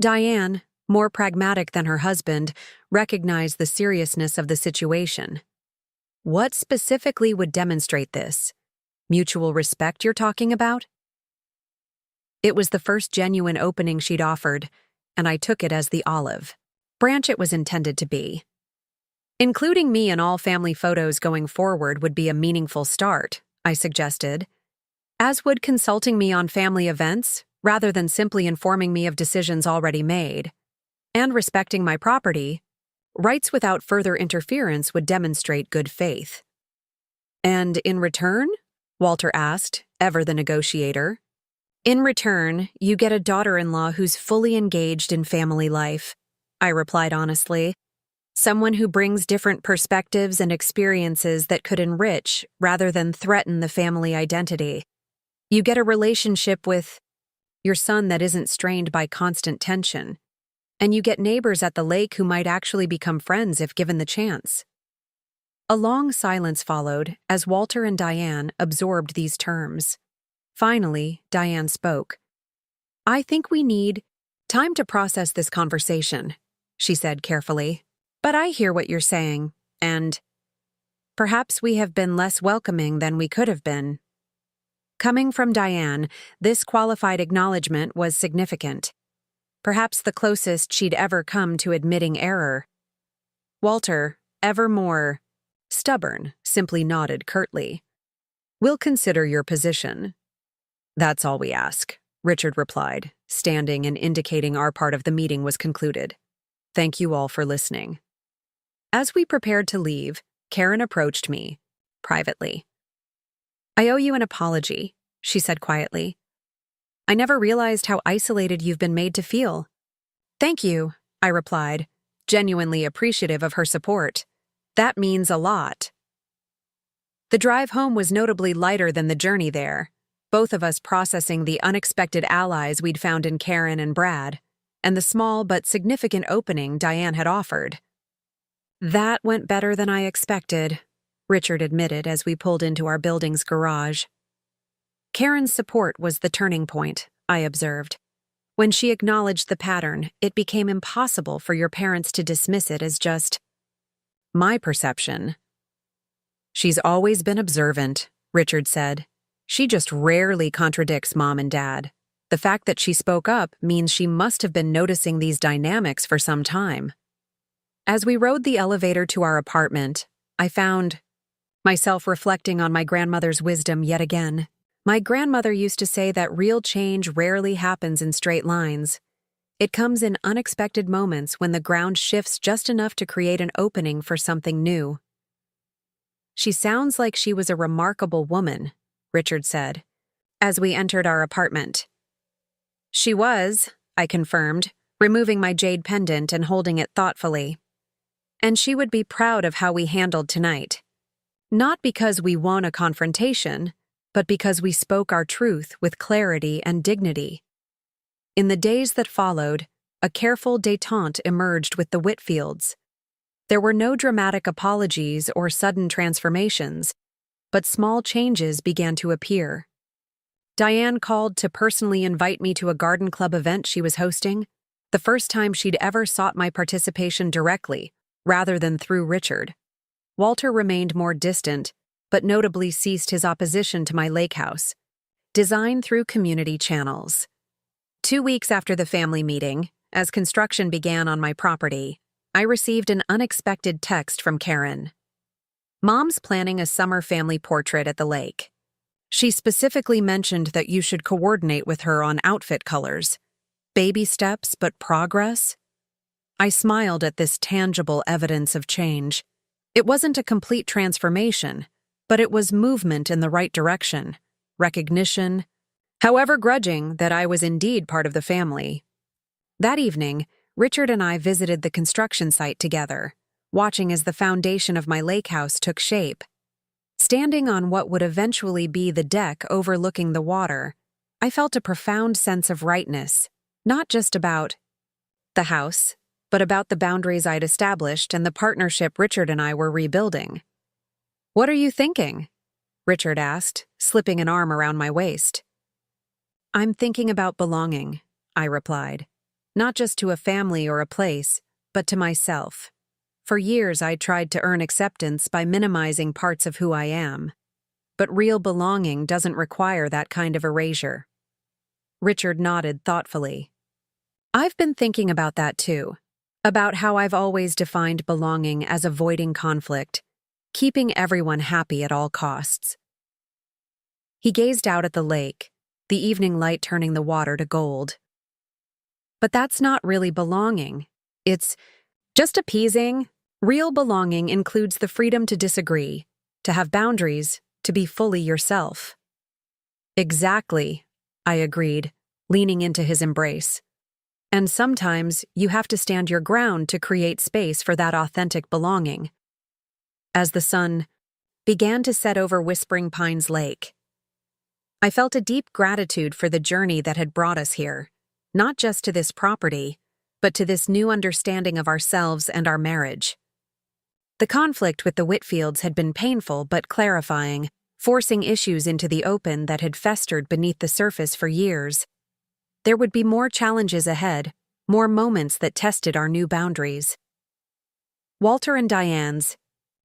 Diane, more pragmatic than her husband, recognized the seriousness of the situation. What specifically would demonstrate this? Mutual respect you're talking about? It was the first genuine opening she'd offered, and I took it as the olive branch it was intended to be. Including me in all family photos going forward would be a meaningful start, I suggested, as would consulting me on family events rather than simply informing me of decisions already made. And respecting my property, rights without further interference would demonstrate good faith. And in return? Walter asked, ever the negotiator. In return, you get a daughter-in-law who's fully engaged in family life, I replied honestly. Someone who brings different perspectives and experiences that could enrich rather than threaten the family identity. You get a relationship with your son that isn't strained by constant tension. And you get neighbors at the lake who might actually become friends if given the chance. A long silence followed as Walter and Diane absorbed these terms. Finally, Diane spoke. I think we need time to process this conversation, she said carefully. But I hear what you're saying, and perhaps we have been less welcoming than we could have been. Coming from Diane, this qualified acknowledgement was significant. Perhaps the closest she'd ever come to admitting error. Walter, ever more stubborn, simply nodded curtly. We'll consider your position. That's all we ask, Richard replied, standing and indicating our part of the meeting was concluded. Thank you all for listening. As we prepared to leave, Karen approached me, privately. I owe you an apology, she said quietly. I never realized how isolated you've been made to feel. Thank you, I replied, genuinely appreciative of her support. That means a lot. The drive home was notably lighter than the journey there, both of us processing the unexpected allies we'd found in Karen and Brad, and the small but significant opening Diane had offered. That went better than I expected, Richard admitted as we pulled into our building's garage. Karen's support was the turning point, I observed. When she acknowledged the pattern, it became impossible for your parents to dismiss it as just my perception. She's always been observant, Richard said. She just rarely contradicts Mom and Dad. The fact that she spoke up means she must have been noticing these dynamics for some time. As we rode the elevator to our apartment, I found myself reflecting on my grandmother's wisdom yet again. My grandmother used to say that real change rarely happens in straight lines. It comes in unexpected moments when the ground shifts just enough to create an opening for something new. She sounds like she was a remarkable woman, Richard said, as we entered our apartment. She was, I confirmed, removing my jade pendant and holding it thoughtfully. And she would be proud of how we handled tonight. Not because we won a confrontation, but because we spoke our truth with clarity and dignity. In the days that followed, a careful détente emerged with the Whitfields. There were no dramatic apologies or sudden transformations, but small changes began to appear. Diane called to personally invite me to a garden club event she was hosting, the first time she'd ever sought my participation directly, rather than through Richard. Walter remained more distant, but notably ceased his opposition to my lake house, designed through community channels. 2 weeks after the family meeting, as construction began on my property, I received an unexpected text from Karen. Mom's planning a summer family portrait at the lake. She specifically mentioned that you should coordinate with her on outfit colors. Baby steps, but progress? I smiled at this tangible evidence of change. It wasn't a complete transformation, but it was movement in the right direction, recognition, however grudging that I was indeed part of the family. That evening, Richard and I visited the construction site together, watching as the foundation of my lake house took shape. Standing on what would eventually be the deck overlooking the water, I felt a profound sense of rightness, not just about the house, but about the boundaries I'd established and the partnership Richard and I were rebuilding. "What are you thinking?" Richard asked, slipping an arm around my waist. "I'm thinking about belonging," I replied. "Not just to a family or a place, but to myself. For years I tried to earn acceptance by minimizing parts of who I am. But real belonging doesn't require that kind of erasure." Richard nodded thoughtfully. "I've been thinking about that too, about how I've always defined belonging as avoiding conflict, keeping everyone happy at all costs." He gazed out at the lake, the evening light turning the water to gold. "But that's not really belonging. It's just appeasing. Real belonging includes the freedom to disagree, to have boundaries, to be fully yourself." "Exactly," I agreed, leaning into his embrace. "And sometimes you have to stand your ground to create space for that authentic belonging." As the sun began to set over Whispering Pines Lake, I felt a deep gratitude for the journey that had brought us here, not just to this property, but to this new understanding of ourselves and our marriage. The conflict with the Whitfields had been painful but clarifying, forcing issues into the open that had festered beneath the surface for years. There would be more challenges ahead, more moments that tested our new boundaries. Walter and Diane's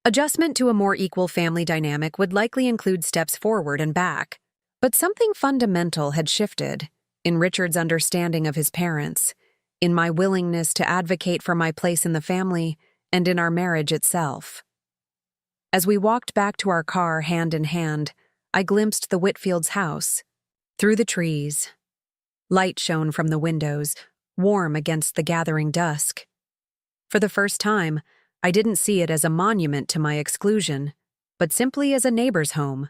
adjustment to a more equal family dynamic would likely include steps forward and back, but something fundamental had shifted in Richard's understanding of his parents, in my willingness to advocate for my place in the family, and in our marriage itself. As we walked back to our car hand in hand, I glimpsed the Whitfield's house. Through the trees, light shone from the windows, warm against the gathering dusk. For the first time, I didn't see it as a monument to my exclusion, but simply as a neighbor's home,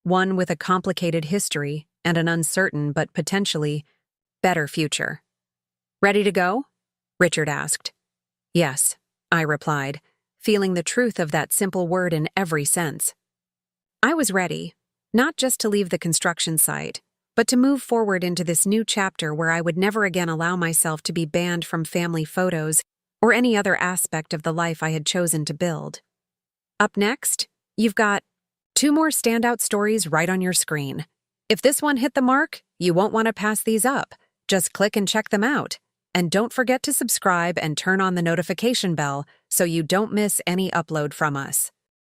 one with a complicated history and an uncertain but potentially better future. "Ready to go?" Richard asked. "Yes," I replied, feeling the truth of that simple word in every sense. I was ready, not just to leave the construction site, but to move forward into this new chapter where I would never again allow myself to be banned from family photos or any other aspect of the life I had chosen to build. Up next, you've got 2 more standout stories right on your screen. If this one hit the mark, you won't want to pass these up. Just click and check them out. And don't forget to subscribe and turn on the notification bell so you don't miss any upload from us.